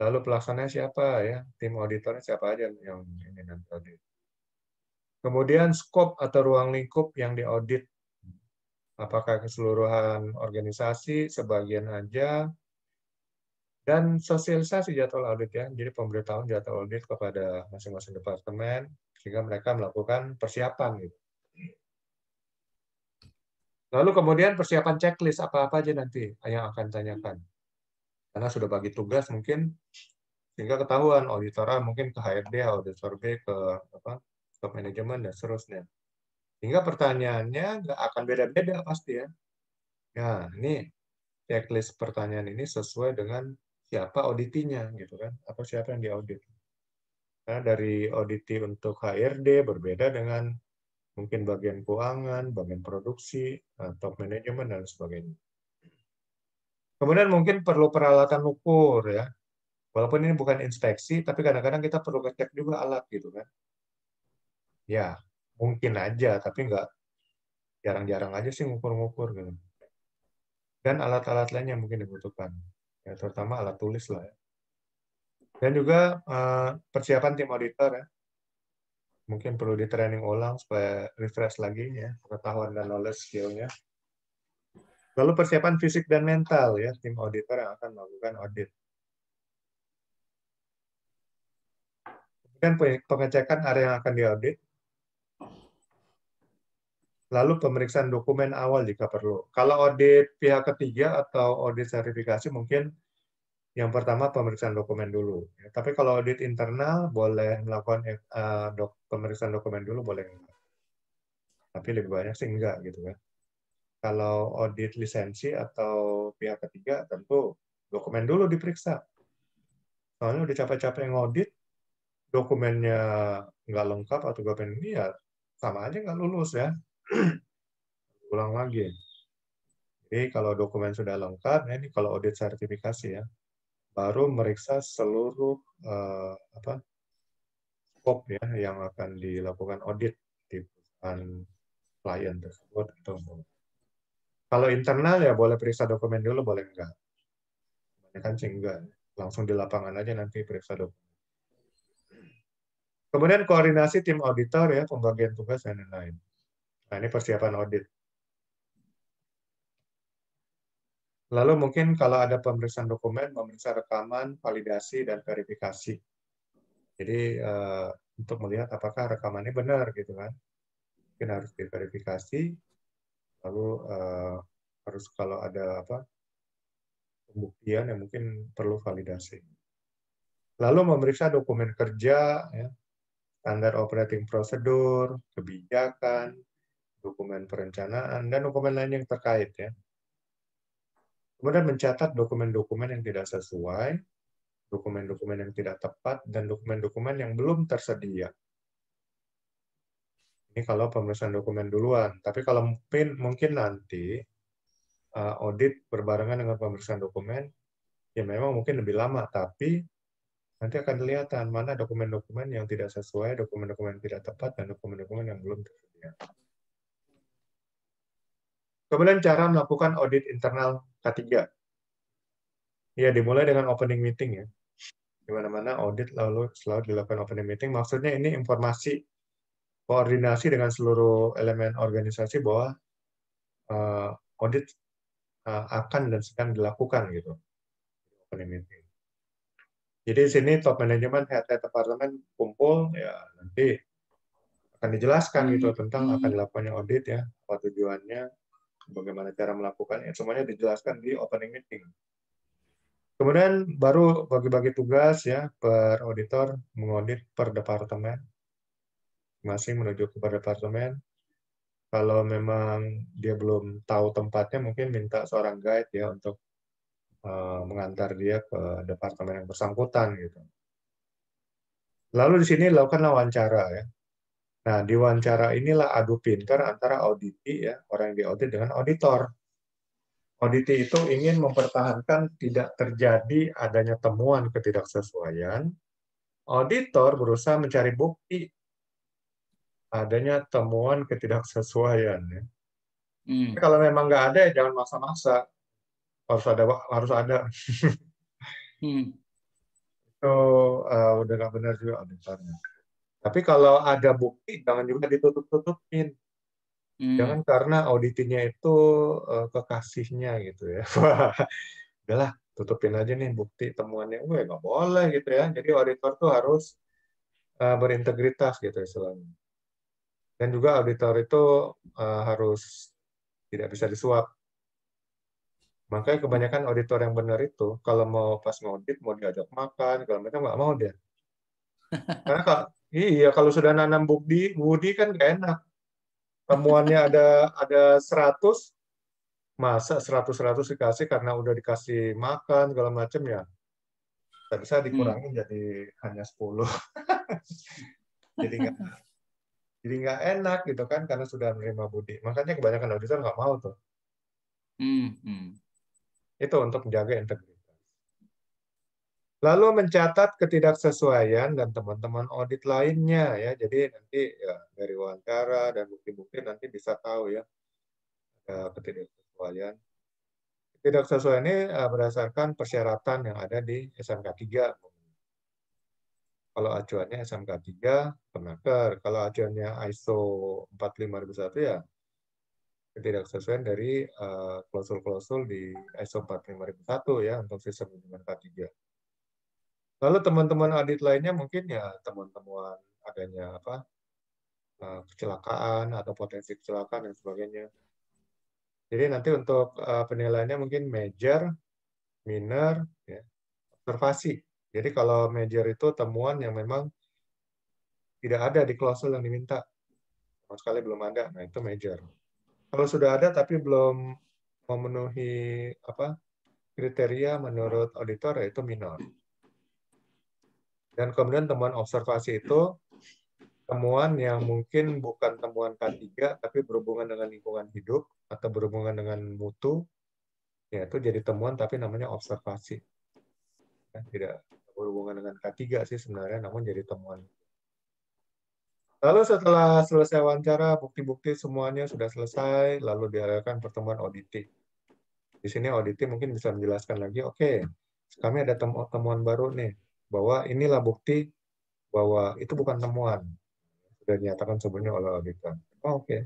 Lalu pelaksananya siapa ya, tim auditornya siapa aja yang ini nanti audit. Kemudian skop atau ruang lingkup yang diaudit. Apakah keseluruhan organisasi, sebagian aja, dan sosialisasi jadwal audit ya. Jadi pemberitahuan jadwal audit kepada masing-masing departemen sehingga mereka melakukan persiapan gitu. Lalu kemudian persiapan checklist apa-apa aja nanti yang akan tanyakan. Karena sudah bagi tugas mungkin sehingga ketahuan auditor A mungkin ke HRD, auditor B ke top manajemen dan seterusnya. Hingga pertanyaannya nggak akan beda-beda pasti ya. Nah, ini checklist pertanyaan ini sesuai dengan siapa auditinya gitu kan, atau siapa yang diaudit. Karena dari auditi untuk HRD berbeda dengan mungkin bagian keuangan, bagian produksi, top manajemen dan sebagainya. Kemudian mungkin perlu peralatan ukur ya. Walaupun ini bukan inspeksi, tapi kadang-kadang kita perlu ngecek juga alat gitu kan. Ya, mungkin aja, tapi nggak jarang-jarang aja sih ngukur-ngukur gitu. Dan alat-alat lain yang mungkin dibutuhkan, ya, terutama alat tulis lah ya. Dan juga persiapan tim auditor ya. Mungkin perlu di training ulang supaya refresh lagi ya, pengetahuan dan knowledge skill-nya. Lalu persiapan fisik dan mental ya, tim auditor yang akan melakukan audit. Kemudian pengecekan area yang akan diaudit. Lalu pemeriksaan dokumen awal jika perlu. Kalau audit pihak ketiga atau audit sertifikasi mungkin yang pertama pemeriksaan dokumen dulu. Tapi kalau audit internal boleh melakukan pemeriksaan dokumen dulu, boleh enggak. Tapi lebih banyak sih enggak gitu kan. Kalau audit lisensi atau pihak ketiga, tentu dokumen dulu diperiksa. Soalnya udah capek-capek ngaudit, dokumennya nggak lengkap atau dokumen ini ya sama aja nggak lulus ya. Ulang lagi. Jadi kalau dokumen sudah lengkap, ini kalau audit sertifikasi ya, baru meriksa seluruh scope ya yang akan dilakukan audit di perusahaan klien tersebut. Kalau internal ya boleh periksa dokumen dulu, boleh enggak. Kan sih enggak. Langsung di lapangan aja nanti periksa dokumen. Kemudian koordinasi tim auditor ya, pembagian tugas dan lain-lain. Nah, ini persiapan audit. Lalu mungkin kalau ada pemeriksaan dokumen, memeriksa rekaman, validasi, dan verifikasi. Jadi untuk melihat apakah rekamannya benar gitu kan. Mungkin harus diverifikasi, lalu harus kalau ada pembuktian yang mungkin perlu validasi. Lalu memeriksa dokumen kerja, ya, standar operating prosedur, kebijakan, dokumen perencanaan, dan dokumen lain yang terkait ya. Kemudian mencatat dokumen-dokumen yang tidak sesuai, dokumen-dokumen yang tidak tepat, dan dokumen-dokumen yang belum tersedia. Ini kalau pemeriksaan dokumen duluan. Tapi kalau mungkin nanti audit berbarengan dengan pemeriksaan dokumen, ya memang mungkin lebih lama, tapi nanti akan kelihatan mana dokumen-dokumen yang tidak sesuai, dokumen-dokumen yang tidak tepat, dan dokumen-dokumen yang belum tersedia. Kemudian cara melakukan audit internal K3. Ya, dimulai dengan opening meeting ya. Di mana-mana audit lalu selalu dilakukan opening meeting. Maksudnya ini informasi koordinasi dengan seluruh elemen organisasi bahwa audit akan dan sedang dilakukan gitu. Opening meeting. Jadi di sini top manajemen, head departemen kumpul ya, nanti akan dijelaskan gitu tentang akan dilakukannya audit ya, apa tujuannya, bagaimana cara melakukannya, semuanya dijelaskan di opening meeting. Kemudian baru bagi-bagi tugas ya, per auditor mengaudit per departemen, masing menuju ke per departemen. Kalau memang dia belum tahu tempatnya, mungkin minta seorang guide ya untuk mengantar dia ke departemen yang bersangkutan gitu. Lalu di sini lakukan wawancara ya. Nah, di wawancara inilah adu pintar antara auditi ya, orang yang diaudit dengan auditor. Auditi itu ingin mempertahankan tidak terjadi adanya temuan ketidaksesuaian. Auditor berusaha mencari bukti adanya temuan ketidaksesuaian. Ya. Kalau memang nggak ada, ya jangan maksa-maksa. Harus ada. Itu udah nggak benar juga auditornya. Tapi kalau ada bukti, jangan juga ditutup-tutupin. Jangan karena auditinya itu kekasihnya gitu ya. Udahlah, tutupin aja nih bukti temuannya. Nggak boleh gitu ya. Jadi auditor tuh harus berintegritas gitu istilahnya. Dan juga auditor itu harus tidak bisa disuap. Makanya kebanyakan auditor yang benar itu, kalau mau pas ngaudit, mau diajak makan, kalau mereka nggak mau dia. Karena kalau sudah nanam budi kan nggak enak. Temuannya ada 100, masa 100 dikasih karena udah dikasih makan segala macam ya. Tak bisa dikurangi jadi hanya 10. Jadi nggak enak gitu kan karena sudah menerima budi. Makanya kebanyakan auditor nggak mau tuh. Itu untuk menjaga integritas. Lalu mencatat ketidaksesuaian dan teman-teman audit lainnya ya. Jadi nanti ya dari wawancara dan bukti-bukti nanti bisa tahu ya ada ketidaksesuaian. Ketidaksesuaian ini berdasarkan persyaratan yang ada di SMK 3. Kalau acuannya SMK 3, Pernaker. Kalau acuannya ISO 45001 ya ketidaksesuaian dari klausul-klausul di ISO 45001 ya untuk sistem manajemen K3. Lalu teman-teman audit lainnya mungkin ya teman-teman adanya kecelakaan atau potensi kecelakaan dan sebagainya. Jadi nanti untuk penilaiannya mungkin major, minor, ya, observasi. Jadi kalau major itu temuan yang memang tidak ada di klausul yang diminta. Sama sekali belum ada, nah itu major. Kalau sudah ada tapi belum memenuhi kriteria menurut auditor, yaitu minor. Dan kemudian temuan observasi itu temuan yang mungkin bukan temuan K3 tapi berhubungan dengan lingkungan hidup atau berhubungan dengan mutu, yaitu jadi temuan tapi namanya observasi. Ya, tidak berhubungan dengan K3 sih sebenarnya, namun jadi temuan. Lalu setelah selesai wawancara, bukti-bukti semuanya sudah selesai, lalu diadakan pertemuan auditing. Di sini auditing mungkin bisa menjelaskan lagi, oke, kami ada temuan baru nih, bahwa inilah bukti bahwa itu bukan temuan. Sudah dinyatakan sebelumnya oleh auditor. Oh, oke.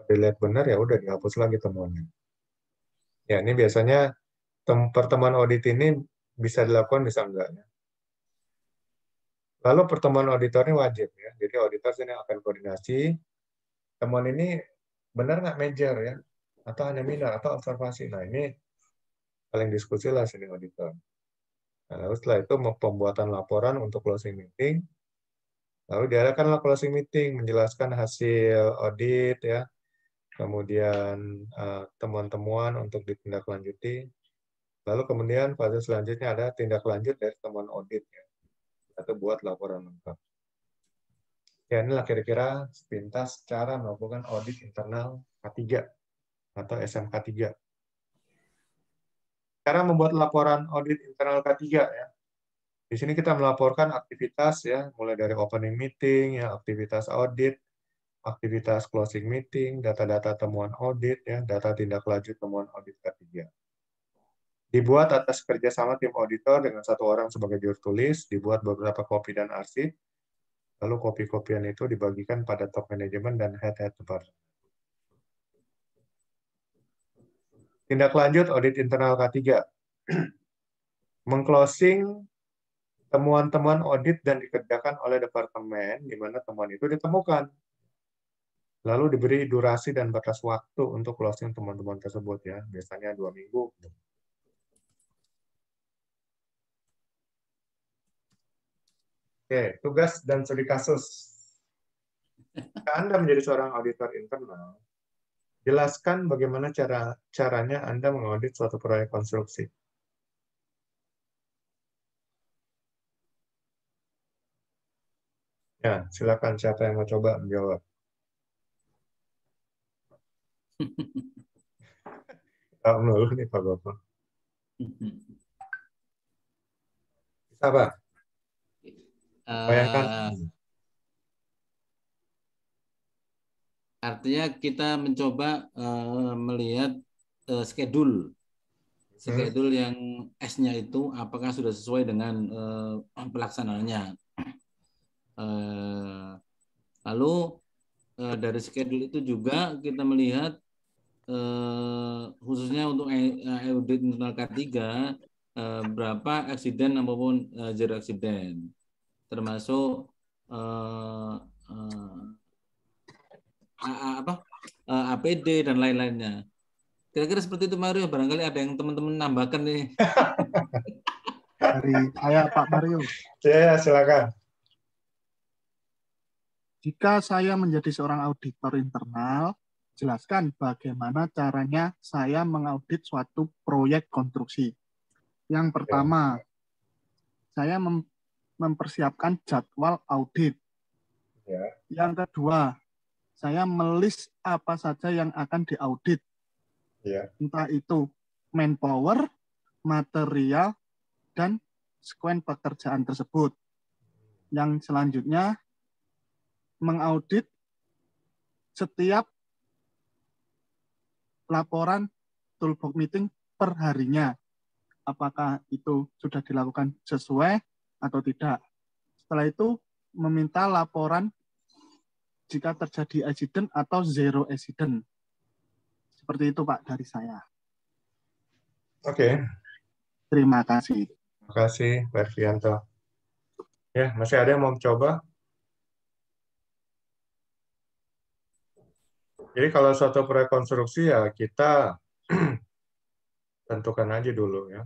Dilihat benar ya udah dihapus lagi temuannya. Ya, ini biasanya pertemuan audit ini bisa dilakukan, bisa enggak. Ya. Lalu pertemuan auditor ini wajib ya. Jadi auditor sini akan koordinasi. Temuan ini benar nggak major ya? Atau hanya minor atau observasi. Nah, ini paling diskusi lah sini auditor. Nah, lalu setelah itu pembuatan laporan untuk closing meeting. Lalu diadakanlah closing meeting menjelaskan hasil audit ya. Kemudian temuan-temuan untuk ditindaklanjuti. Lalu kemudian fase selanjutnya ada tindak lanjut dari temuan audit ya. Atau buat laporan lengkap. Ya, inilah kira-kira sepintas cara melakukan audit internal K3 atau SMK 3. Cara membuat laporan audit internal K3 ya. Di sini kita melaporkan aktivitas ya, mulai dari opening meeting ya, aktivitas audit, aktivitas closing meeting, data-data temuan audit ya, data tindak lanjut temuan audit K3. Dibuat atas kerjasama tim auditor dengan satu orang sebagai juru tulis, dibuat beberapa kopi dan arsip, lalu kopi-kopian itu dibagikan pada top manajemen dan head-head department. Tindak lanjut audit internal K3. Mengclosing temuan-temuan audit dan dikerjakan oleh departemen di mana temuan itu ditemukan. Lalu diberi durasi dan batas waktu untuk closing temuan-temuan tersebut ya, biasanya 2 minggu. Oke, tugas dan studi kasus. Jika Anda menjadi seorang auditor internal, jelaskan bagaimana caranya Anda mengaudit suatu proyek konstruksi. Ya, silakan siapa yang mau coba menjawab. Tahu dulu nih Pak Bapak. Bisa Pak? Bayangkan. Artinya kita mencoba melihat schedule yang S-nya itu apakah sudah sesuai dengan pelaksanaannya. Lalu dari schedule itu juga kita melihat khususnya untuk audit internal K3 berapa eksiden maupun zero eksiden, termasuk APD dan lain-lainnya. Kira-kira seperti itu Mario, barangkali ada yang teman-teman nambahkan nih. Dari saya Pak Mario. Ya, silakan. Jika saya menjadi seorang auditor internal, jelaskan bagaimana caranya saya mengaudit suatu proyek konstruksi. Yang pertama, saya mempersiapkan jadwal audit. Ya. Yang kedua, saya melis apa saja yang akan diaudit. Ya. Entah itu manpower, material, dan sekuen pekerjaan tersebut. Yang selanjutnya, mengaudit setiap laporan toolbox meeting per harinya. Apakah itu sudah dilakukan sesuai atau tidak. Setelah itu, meminta laporan jika terjadi accident atau zero accident. Seperti itu Pak dari saya. Oke. Terima kasih. Terima kasih Pak Fianto. Ya, masih ada yang mau coba? Jadi kalau suatu proyek konstruksi ya kita tentukan aja dulu ya.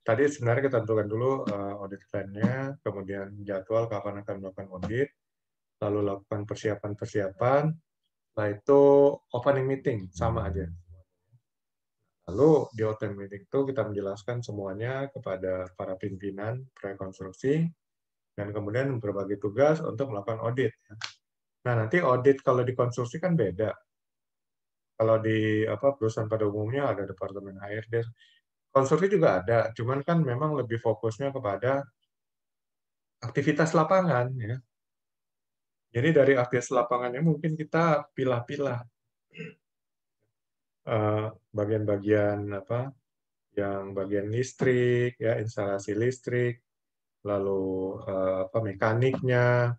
Tadi sebenarnya kita tentukan dulu audit plan-nya, kemudian jadwal kapan akan melakukan audit, lalu lakukan persiapan-persiapan, Nah, itu opening meeting, sama aja. Lalu di opening meeting itu kita menjelaskan semuanya kepada para pimpinan proyek konstruksi, dan kemudian berbagi tugas untuk melakukan audit. Nah, nanti audit kalau di konstruksi kan beda. Kalau di perusahaan pada umumnya ada departemen HRD, konstruksi juga ada, cuman kan memang lebih fokusnya kepada aktivitas lapangan, ya. Jadi dari aktivitas lapangannya mungkin kita pilah-pilah bagian-bagian yang bagian listrik, ya, instalasi listrik, lalu mekaniknya,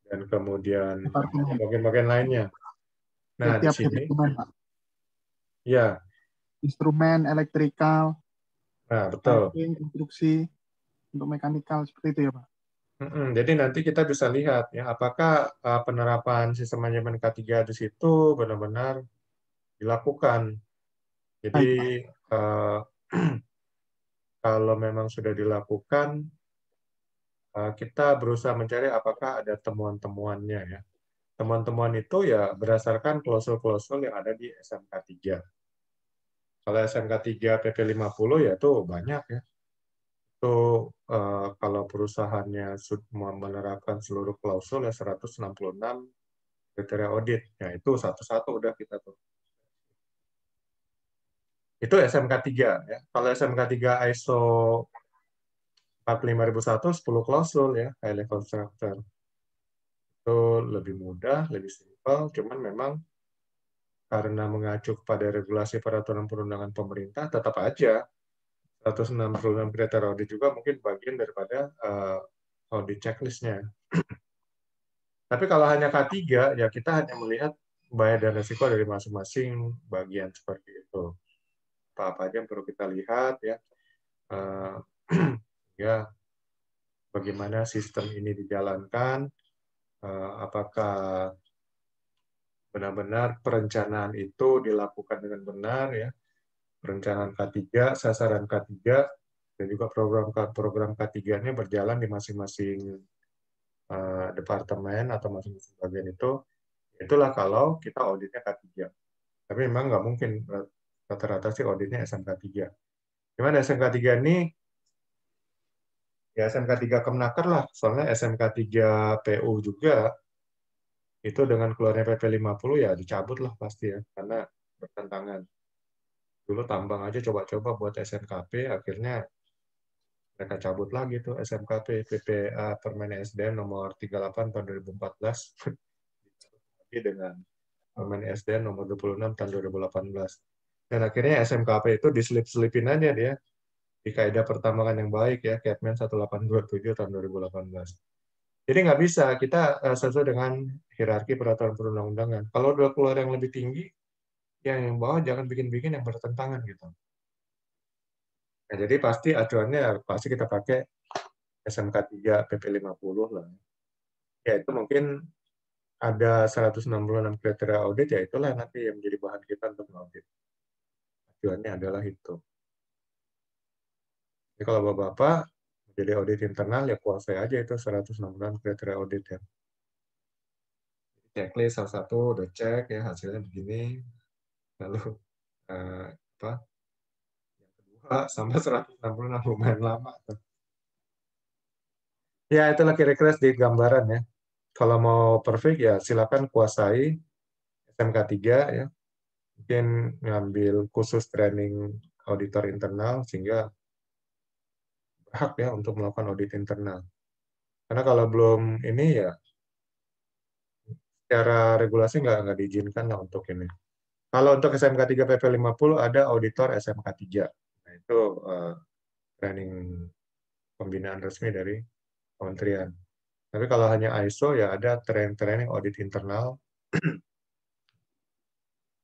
dan kemudian Departemen. bagian-bagian lainnya. Nah, di Tiap sini, departemen, Pak. ya, Instrumen, elektrikal, nah betul. piping, konstruksi, untuk mekanikal, seperti itu ya, Pak. Jadi nanti kita bisa lihat ya, apakah penerapan sistem manajemen K3 di situ benar-benar dilakukan. Jadi Baik. kalau memang sudah dilakukan, kita berusaha mencari apakah ada temuan-temuannya ya. Temuan-temuan itu ya berdasarkan klausul-klausul yang ada di SMK 3. Kalau SMK 3 PP 50 ya itu banyak ya. Itu kalau perusahaannya menerapkan seluruh klausul ya 166 kriteria audit. Ya itu satu-satu udah kita tuh. Itu SMK 3 ya. Kalau SMK 3 ISO 45001 10 klausul ya, high level structure. Itu lebih mudah, lebih simpel, cuman memang karena mengacu kepada regulasi peraturan perundangan pemerintah, tetap aja 166 kriteria audit juga mungkin bagian daripada audit checklist-nya. Tapi kalau hanya K3, ya kita hanya melihat bahaya dan risiko dari masing-masing bagian seperti itu. Apa-apa aja yang perlu kita lihat, ya. Ya, bagaimana sistem ini dijalankan, apakah benar-benar perencanaan itu dilakukan dengan benar, ya. Perencanaan K3, sasaran K3, dan juga program K3-nya berjalan di masing-masing departemen atau masing-masing bagian itu. Itulah kalau kita auditnya K3. Tapi memang nggak mungkin rata-rata sih auditnya SMK 3. Gimana SMK 3 ini, ya SMK 3 Kemnaker lah, soalnya SMK 3 PU juga, itu dengan keluarnya PP 50 ya dicabut lah pasti ya, karena bertentangan. Dulu tambang aja coba-coba buat SMKP, akhirnya mereka cabut lagi tuh SMKP, PPA Permen SDM nomor 38 tahun 2014, dengan Permen SDM nomor 26 tahun 2018. Dan akhirnya SMKP itu diselip-selipin aja dia di Kaidah Pertambangan yang Baik ya, Kepmen 1827 tahun 2018. Jadi nggak bisa, kita sesuai dengan hierarki peraturan perundang-undangan. Kalau udah keluar yang lebih tinggi, yang bawah jangan bikin-bikin yang bertentangan gitu. Nah, jadi pasti acuannya pasti kita pakai SMK 3 PP 50 lah. Ya itu mungkin ada 166 kriteria audit, ya itulah nanti yang menjadi bahan kita untuk audit. Acuannya adalah itu. Jadi kalau Bapak jadi audit internal, ya kuasai aja itu 166 kriteria audit ya. Checklist salah satu udah cek ya, hasilnya begini. Lalu apa? Yang kedua sampai 166 lumayan lama tuh. Ya itulah kira-kira sedikit gambaran ya. Kalau mau perfect ya silakan kuasai SMK 3 ya. Mungkin ngambil khusus training auditor internal sehingga berhak ya untuk melakukan audit internal. Karena kalau belum ini ya secara regulasi nggak diizinkan lah untuk ini. Kalau untuk SMK 3 PP 50 ada auditor SMK 3. Nah, itu training pembinaan resmi dari kementerian. Tapi kalau hanya ISO ya ada training audit internal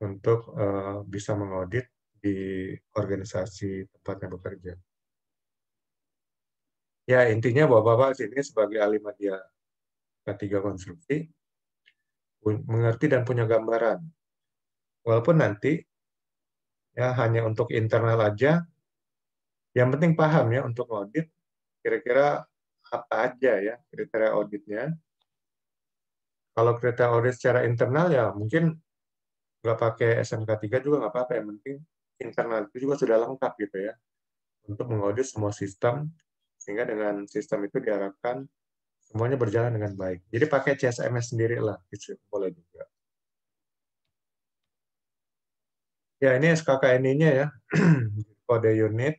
untuk bisa mengaudit di organisasi tempatnya bekerja. Ya intinya Bapak-Bapak sini sebagai ahli media K3 konstruksi mengerti dan punya gambaran. Walaupun nanti ya hanya untuk internal aja, yang penting paham ya untuk audit kira-kira apa aja ya kriteria auditnya. Kalau kita audit secara internal ya mungkin nggak pakai SMK 3 juga nggak apa-apa, yang penting internal itu juga sudah lengkap gitu ya untuk mengaudit semua sistem, sehingga dengan sistem itu diharapkan semuanya berjalan dengan baik. Jadi pakai CSMS sendiri lah, gitu, boleh juga. Ya, ini SKKNI-nya ya. Kode unit,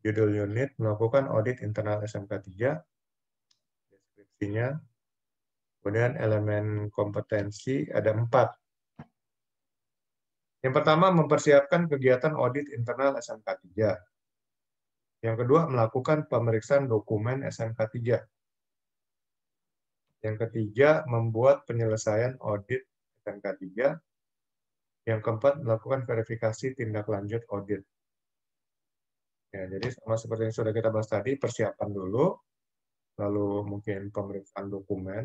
judul unit, melakukan audit internal SMK 3, deskripsinya, kemudian elemen kompetensi ada 4. Yang pertama, mempersiapkan kegiatan audit internal SMK 3. Yang kedua, melakukan pemeriksaan dokumen SMK 3. Yang ketiga, membuat penyelesaian audit SMK 3. Yang keempat, melakukan verifikasi tindak lanjut audit. Ya, jadi sama seperti yang sudah kita bahas tadi, persiapan dulu, lalu mungkin pemeriksaan dokumen,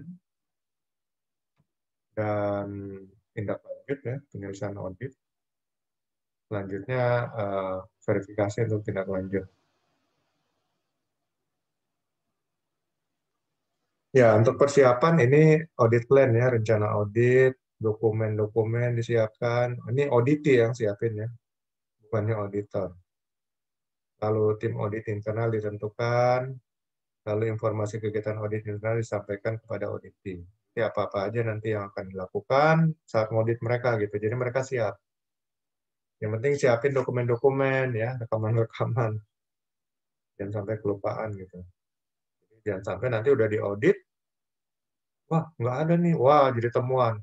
dan tindak lanjut ya, penyelesaian audit. Selanjutnya verifikasi untuk tindak lanjut. Ya, untuk persiapan ini audit plan ya, rencana audit, dokumen-dokumen disiapkan. Ini auditi yang siapin ya, bukannya auditor. Lalu tim audit internal ditentukan, lalu informasi kegiatan audit internal disampaikan kepada audit team. Jadi apa-apa aja nanti yang akan dilakukan saat audit mereka gitu. Jadi mereka siap. Yang penting siapin dokumen-dokumen ya, rekaman-rekaman. Jangan sampai kelupaan gitu. Jadi jangan sampai nanti udah diaudit, wah nggak ada nih, wah jadi temuan.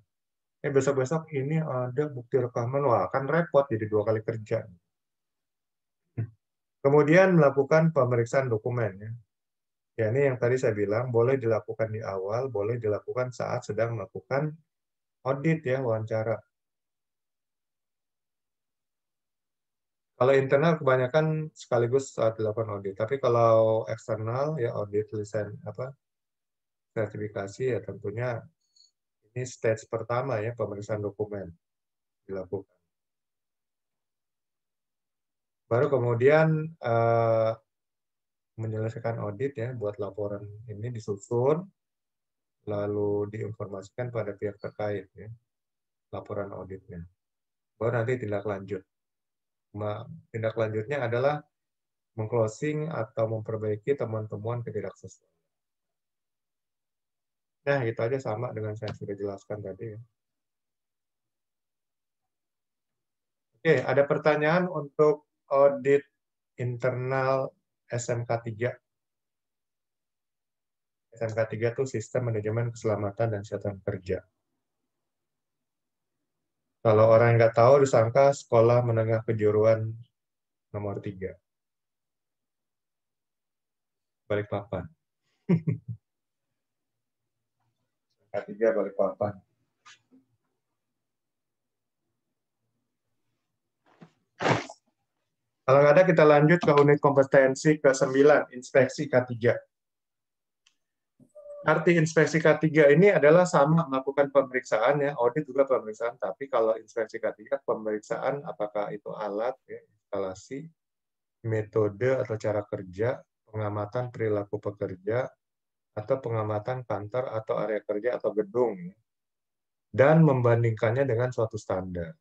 Besok-besok ini ada bukti rekaman, wah kan repot jadi 2 kali kerja. Kemudian melakukan pemeriksaan dokumen ya. Ya, ini yang tadi saya bilang, boleh dilakukan di awal, boleh dilakukan saat sedang melakukan audit ya, wawancara. Kalau internal kebanyakan sekaligus saat dilakukan audit, tapi kalau eksternal ya audit sertifikasi ya tentunya ini stage pertama ya, pemeriksaan dokumen dilakukan. Baru kemudian menyelesaikan audit ya, buat laporan ini disusun, lalu diinformasikan pada pihak terkait ya, laporan auditnya. Baru nanti tindak lanjut. Tindak lanjutnya adalah mengclosing atau memperbaiki temuan-temuan ketidaksesuaian. Nah, itu aja sama dengan saya sudah jelaskan tadi. Oke, ada pertanyaan untuk audit internal SMK 3. SMK 3 itu Sistem Manajemen Keselamatan dan Kesehatan Kerja. Kalau orang nggak tahu, disangka Sekolah Menengah Kejuruan nomor 3. Balikpapan. SMK 3 Balikpapan. Kalau nggak ada, kita lanjut ke unit kompetensi ke-9, inspeksi K3. Arti inspeksi K3 ini adalah sama melakukan pemeriksaan ya, audit juga pemeriksaan, tapi kalau inspeksi K3 pemeriksaan apakah itu alat, ya, instalasi, metode atau cara kerja, pengamatan perilaku pekerja, atau pengamatan kantor atau area kerja atau gedung, ya, dan membandingkannya dengan suatu standar.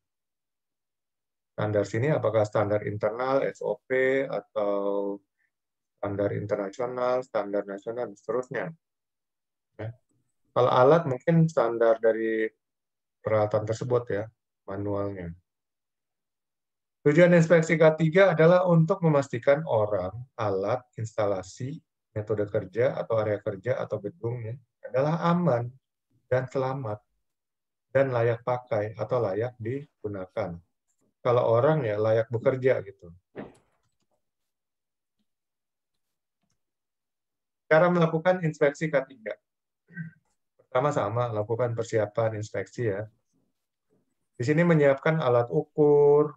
Standar sini apakah standar internal, SOP, atau standar internasional, standar nasional, dan seterusnya. Ya. Kalau alat mungkin standar dari peralatan tersebut ya, manualnya. Tujuan inspeksi K3 adalah untuk memastikan orang, alat, instalasi, metode kerja, atau area kerja, atau gedungnya adalah aman dan selamat, dan layak pakai atau layak digunakan. Kalau orang ya layak bekerja gitu. Cara melakukan inspeksi K3. Pertama-sama lakukan persiapan inspeksi ya. Di sini menyiapkan alat ukur,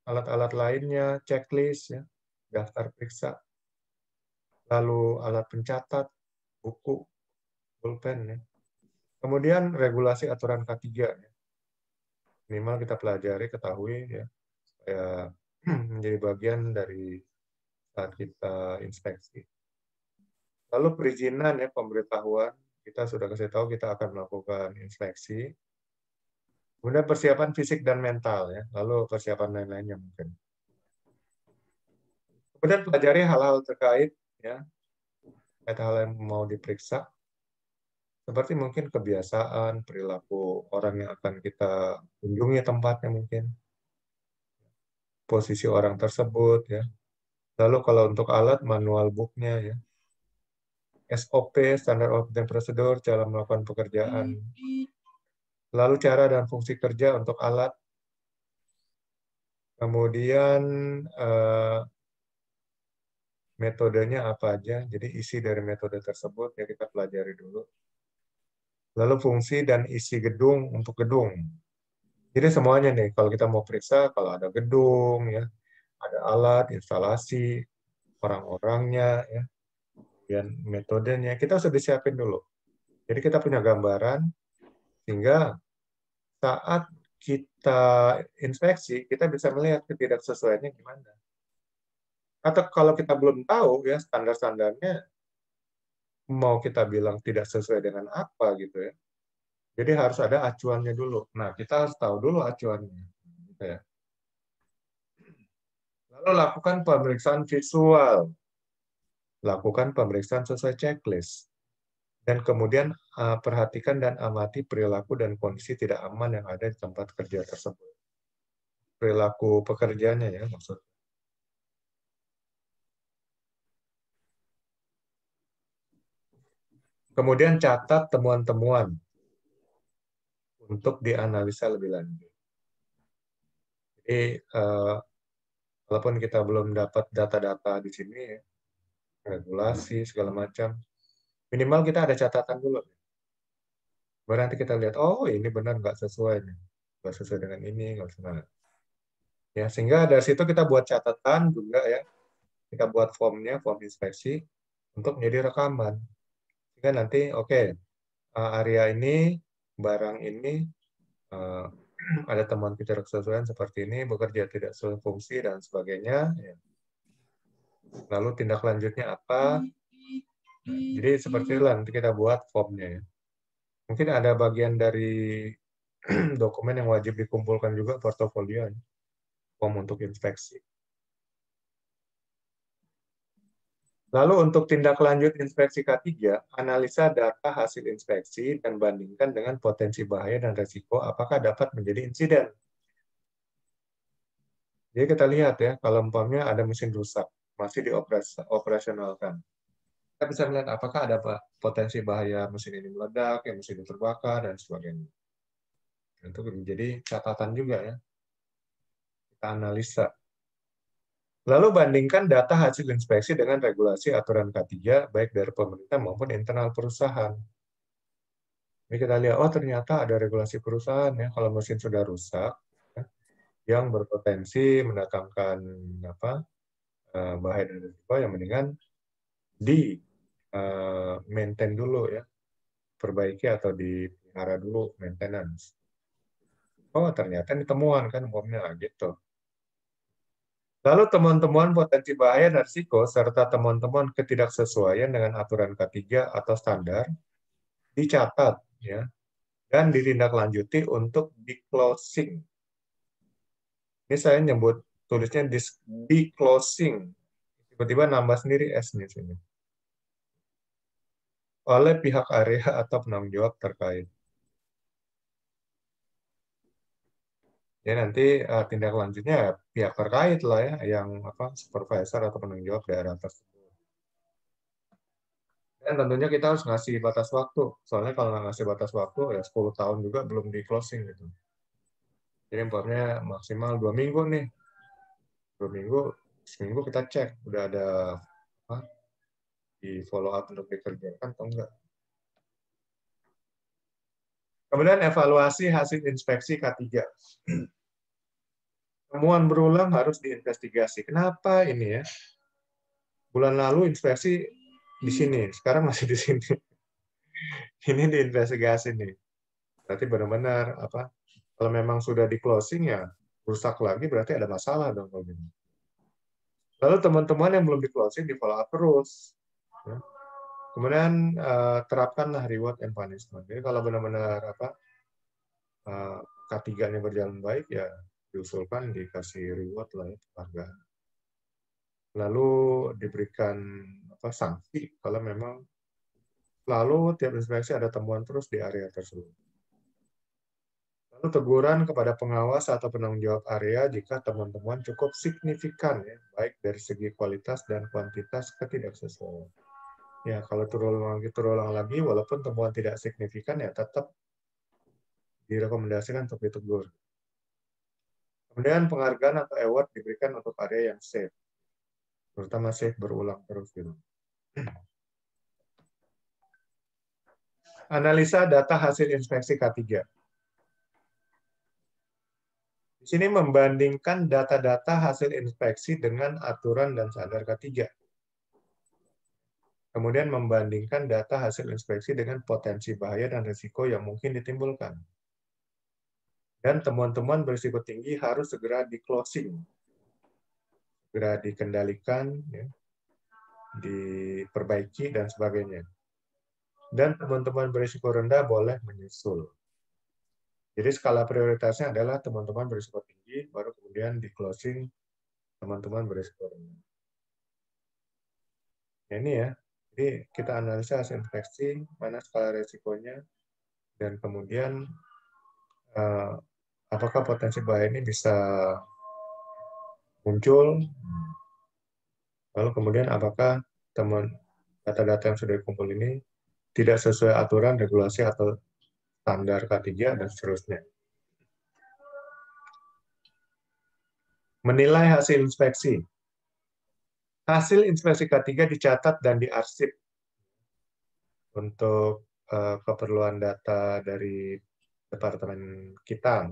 alat-alat lainnya, checklist ya, daftar periksa, lalu alat pencatat, buku, pulpen ya. Kemudian regulasi aturan K3 ya. Minimal kita pelajari, ketahui ya, supaya menjadi bagian dari saat kita inspeksi. Lalu perizinan ya, pemberitahuan kita sudah kasih tahu kita akan melakukan inspeksi. Kemudian persiapan fisik dan mental ya, lalu persiapan lain-lainnya mungkin. Kemudian pelajari hal-hal terkait ya, hal yang mau diperiksa, seperti mungkin kebiasaan, perilaku orang yang akan kita kunjungi tempatnya mungkin, posisi orang tersebut ya. Lalu kalau untuk alat, manual book-nya ya. SOP, standar operating procedure, cara melakukan pekerjaan. Lalu cara dan fungsi kerja untuk alat. Kemudian metodenya apa aja, jadi isi dari metode tersebut ya kita pelajari dulu. Lalu fungsi dan isi gedung untuk gedung. Jadi semuanya nih, kalau kita mau periksa, kalau ada gedung, ya, ada alat, instalasi, orang-orangnya, ya, dan metodenya, kita sudah disiapin dulu. Jadi kita punya gambaran, sehingga saat kita inspeksi, kita bisa melihat ketidaksesuaiannya gimana. Atau kalau kita belum tahu, ya standar-standarnya, mau kita bilang tidak sesuai dengan apa gitu ya. Jadi harus ada acuannya dulu. Nah, kita harus tahu dulu acuannya. Gitu ya. Lalu lakukan pemeriksaan visual. Lakukan pemeriksaan sesuai checklist. Dan kemudian perhatikan dan amati perilaku dan kondisi tidak aman yang ada di tempat kerja tersebut. Perilaku pekerjaannya ya maksudnya. Kemudian catat temuan-temuan untuk dianalisa lebih lanjut. Jadi, walaupun kita belum dapat data-data di sini, ya, regulasi, segala macam, minimal kita ada catatan dulu. Baru nanti kita lihat, oh ini benar nggak sesuai nih. Nggak sesuai dengan ini, nggak sesuai. Ya, sehingga dari situ kita buat catatan juga ya. Kita buat formnya, form inspeksi, untuk menjadi rekaman. Sehingga nanti, oke, area ini, barang ini, ada temuan ketidaksesuaian seperti ini, bekerja tidak sesuai fungsi, dan sebagainya. Ya. Lalu tindak lanjutnya apa? Nah, jadi seperti itu nanti kita buat formnya. Ya. Mungkin ada bagian dari dokumen yang wajib dikumpulkan juga, portofolio, form untuk inspeksi. Lalu untuk tindak lanjut inspeksi K3, analisa data hasil inspeksi dan bandingkan dengan potensi bahaya dan resiko apakah dapat menjadi insiden. Jadi kita lihat ya, kalau umpamanya ada mesin rusak, masih dioperasionalkan. Kita bisa melihat apakah ada potensi bahaya mesin ini meledak, ya mesin ini terbakar, dan sebagainya. Itu menjadi catatan juga ya. Kita analisa. Lalu bandingkan data hasil inspeksi dengan regulasi aturan K3, baik dari pemerintah maupun internal perusahaan. Ini kita lihat, oh ternyata ada regulasi perusahaan ya, kalau mesin sudah rusak, ya, yang berpotensi mendatangkan bahaya dan risiko, yang mendingan di maintain dulu ya, perbaiki atau dipelihara dulu, maintenance. Oh ternyata ini temuan kan, umumnya gitu. Lalu temuan-temuan potensi bahaya dan risiko serta temuan-temuan ketidaksesuaian dengan aturan K3 atau standar dicatat ya dan ditindaklanjuti untuk di-closing. Ini saya nyebut tulisnya di-closing. Tiba-tiba nambah sendiri S di sini. Oleh pihak area atau penanggung jawab terkait. Ya nanti tindak lanjutnya pihak terkait lah ya, yang supervisor atau penanggung jawab daerah tersebut. Dan tentunya kita harus ngasih batas waktu. Soalnya kalau nggak ngasih batas waktu, ya 10 tahun juga belum di closing gitu. Jadi umpamanya maksimal 2 minggu nih. 2 minggu, seminggu kita cek udah ada di follow up untuk dikerjakan atau enggak. Kemudian evaluasi hasil inspeksi K3. Temuan berulang harus diinvestigasi. Kenapa ini ya? Bulan lalu inspeksi di sini, sekarang masih di sini. Ini diinvestigasi nih. Berarti benar-benar kalau memang sudah di closing ya rusak lagi, berarti ada masalah dong. Lalu teman-teman yang belum di closing di follow up terus. Ya. Kemudian terapkanlah reward and punishment. Jadi kalau benar-benar K3-nya berjalan baik, ya diusulkan dikasih reward lah ya, penghargaan. Lalu diberikan sanksi kalau memang selalu tiap inspeksi ada temuan terus di area tersebut. Lalu teguran kepada pengawas atau penanggung jawab area jika temuan-temuan cukup signifikan, ya, baik dari segi kualitas dan kuantitas ketidaksesuaian. Ya, kalau terulang lagi, walaupun temuan tidak signifikan, ya tetap direkomendasikan untuk ditegur. Kemudian penghargaan atau award diberikan untuk area yang safe, terutama safe berulang terus gitu. Analisa data hasil inspeksi K3. Di sini membandingkan data-data hasil inspeksi dengan aturan dan standar K3. Kemudian membandingkan data hasil inspeksi dengan potensi bahaya dan risiko yang mungkin ditimbulkan. Dan temuan-temuan berisiko tinggi harus segera di-closing, segera dikendalikan, ya, diperbaiki, dan sebagainya. Dan teman-teman berisiko rendah boleh menyusul. Jadi skala prioritasnya adalah teman-teman berisiko tinggi, baru kemudian di-closing teman-teman berisiko rendah. Ya, ini ya, jadi kita analisa hasil inspeksi, mana skala risikonya, dan kemudian apakah potensi bahaya ini bisa muncul, lalu kemudian apakah data-data yang sudah dikumpul ini tidak sesuai aturan, regulasi, atau standar K3, dan seterusnya. Menilai hasil inspeksi. Hasil inspeksi K3 dicatat dan diarsip untuk keperluan data dari departemen kita.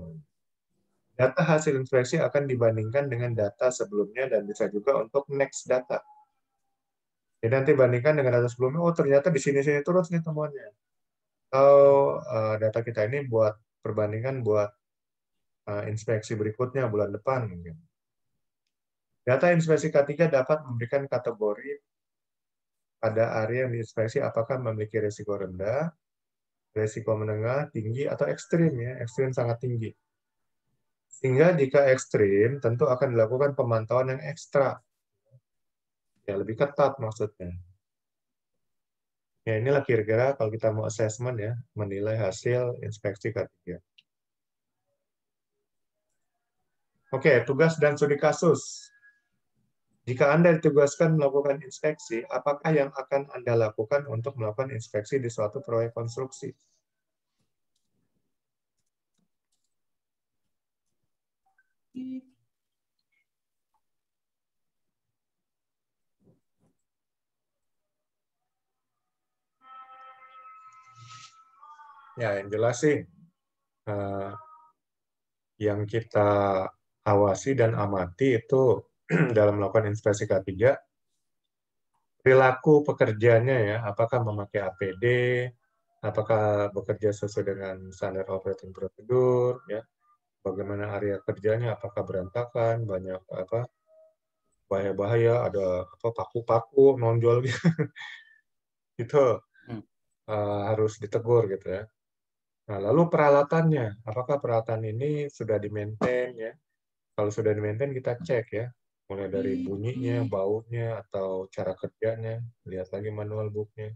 Data hasil inspeksi akan dibandingkan dengan data sebelumnya dan bisa juga untuk next data. Jadi nanti bandingkan dengan data sebelumnya, oh ternyata di sini-sini terus nih temuannya. Atau data kita ini buat perbandingan buat inspeksi berikutnya bulan depan mungkin. Data inspeksi K3 dapat memberikan kategori pada area yang diinspeksi apakah memiliki risiko rendah, risiko menengah, tinggi, atau ekstrim, ya, ekstrim sangat tinggi. Sehingga jika ekstrim, tentu akan dilakukan pemantauan yang ekstra. Ya, lebih ketat maksudnya. Ya, inilah kira-kira kalau kita mau assessment, ya, menilai hasil inspeksi K3. Oke, tugas dan studi kasus. Jika Anda ditugaskan melakukan inspeksi, apakah yang akan Anda lakukan untuk melakukan inspeksi di suatu proyek konstruksi? Ya, yang jelas sih, yang kita awasi dan amati itu dalam melakukan inspeksi K3, perilaku pekerjanya, ya, apakah memakai APD, apakah bekerja sesuai dengan standar operating prosedur, ya, bagaimana area kerjanya, apakah berantakan, banyak bahaya-bahaya, ada paku-paku nonjol gitu. Itu harus ditegur gitu ya. Nah, lalu peralatannya, apakah peralatan ini sudah di-maintain, ya? Kalau sudah di-maintain kita cek, ya, mulai dari bunyinya, baunya, atau cara kerjanya, lihat lagi manual book-nya.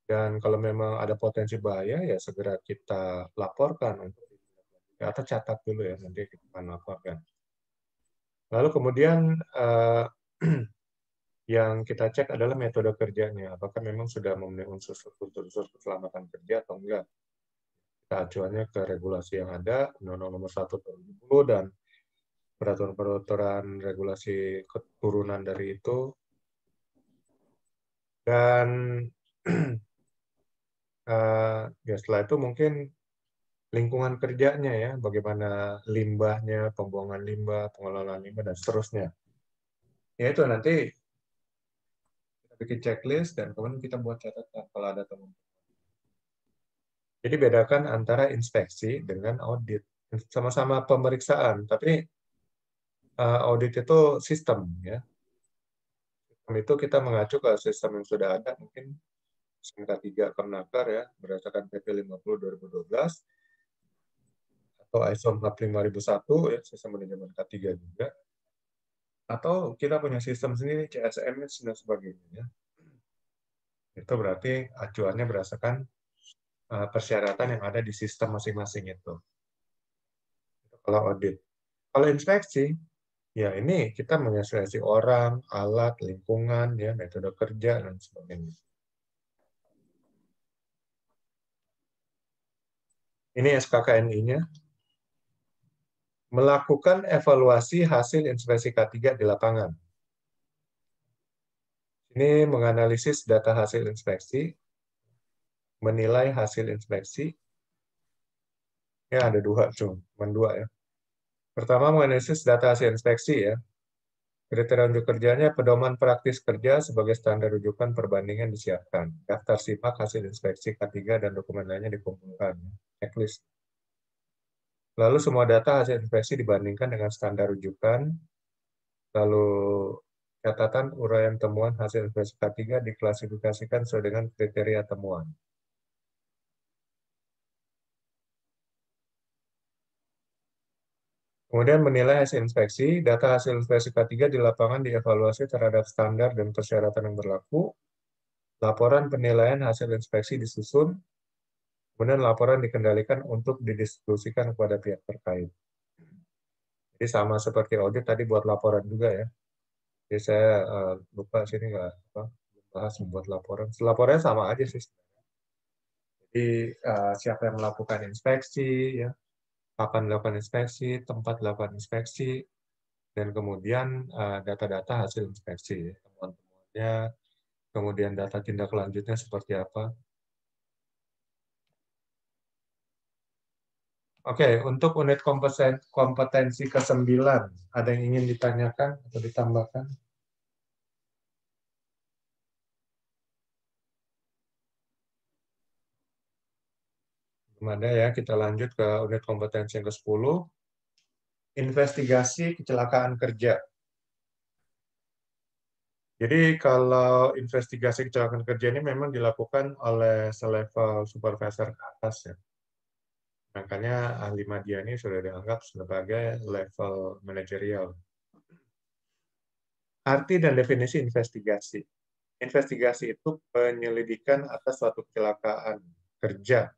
Dan kalau memang ada potensi bahaya, ya segera kita laporkan atau catat dulu, ya, nanti kita akan laporkan. Lalu kemudian yang kita cek adalah metode kerjanya, apakah memang sudah memenuhi unsur-unsur keselamatan kerja atau enggak. Kita acuannya ke regulasi yang ada, Undang-Undang Nomor 1 Tahun 2020 dan peraturan-peraturan regulasi keturunan dari itu. Dan ya setelah itu mungkin lingkungan kerjanya, ya, bagaimana limbahnya, pembuangan limbah, pengelolaan limbah, dan seterusnya. Ya itu nanti kita bikin checklist dan kemudian kita buat catatan kalau ada teman. Jadi bedakan antara inspeksi dengan audit. Sama-sama pemeriksaan, tapi audit itu sistem, ya. Itu kita mengacu ke sistem yang sudah ada, mungkin SMK3 Kemnaker ya, berdasarkan PP 50 2012, atau ISO 45001 ya, sistem manajemen K3 juga. Atau kita punya sistem sendiri, CSMS dan sebagainya. Itu berarti acuannya berdasarkan persyaratan yang ada di sistem masing-masing itu. Kalau audit. Kalau inspeksi, ya ini kita menyesuaikan orang, alat, lingkungan, ya metode kerja, dan sebagainya. Ini SKKNI-nya. Melakukan evaluasi hasil inspeksi K3 di lapangan. Ini menganalisis data hasil inspeksi, menilai hasil inspeksi. Ya ada cuma dua ya. Pertama, menganalisis data hasil inspeksi ya. Kriteria unjuk kerjanya pedoman praktis kerja sebagai standar rujukan perbandingan disiapkan. Daftar simak hasil inspeksi K3 dan dokumen lainnya dikumpulkan. Checklist. Lalu semua data hasil inspeksi dibandingkan dengan standar rujukan. Lalu catatan uraian temuan hasil inspeksi K3 diklasifikasikan sesuai dengan kriteria temuan. Kemudian menilai hasil inspeksi, data hasil inspeksi K3 di lapangan dievaluasi terhadap standar dan persyaratan yang berlaku. Laporan penilaian hasil inspeksi disusun, kemudian laporan dikendalikan untuk didistribusikan kepada pihak terkait. Jadi sama seperti audit tadi buat laporan juga ya. Jadi saya lupa sini nggak bahas membuat laporan. Laporannya sama aja sih. Jadi siapa yang melakukan inspeksi, ya, kapan melakukan inspeksi, tempat melakukan inspeksi, dan kemudian data-data hasil inspeksi, temuan-temuannya, kemudian data tindak lanjutnya seperti apa. Oke, untuk unit kompetensi ke-9, ada yang ingin ditanyakan atau ditambahkan? Belum ada ya, kita lanjut ke unit kompetensi yang ke-10. Investigasi kecelakaan kerja. Jadi kalau investigasi kecelakaan kerja ini memang dilakukan oleh selevel supervisor ke atas ya. Makanya ahli media ini sudah dianggap sebagai level manajerial. Arti dan definisi investigasi. Investigasi itu penyelidikan atas suatu kecelakaan kerja.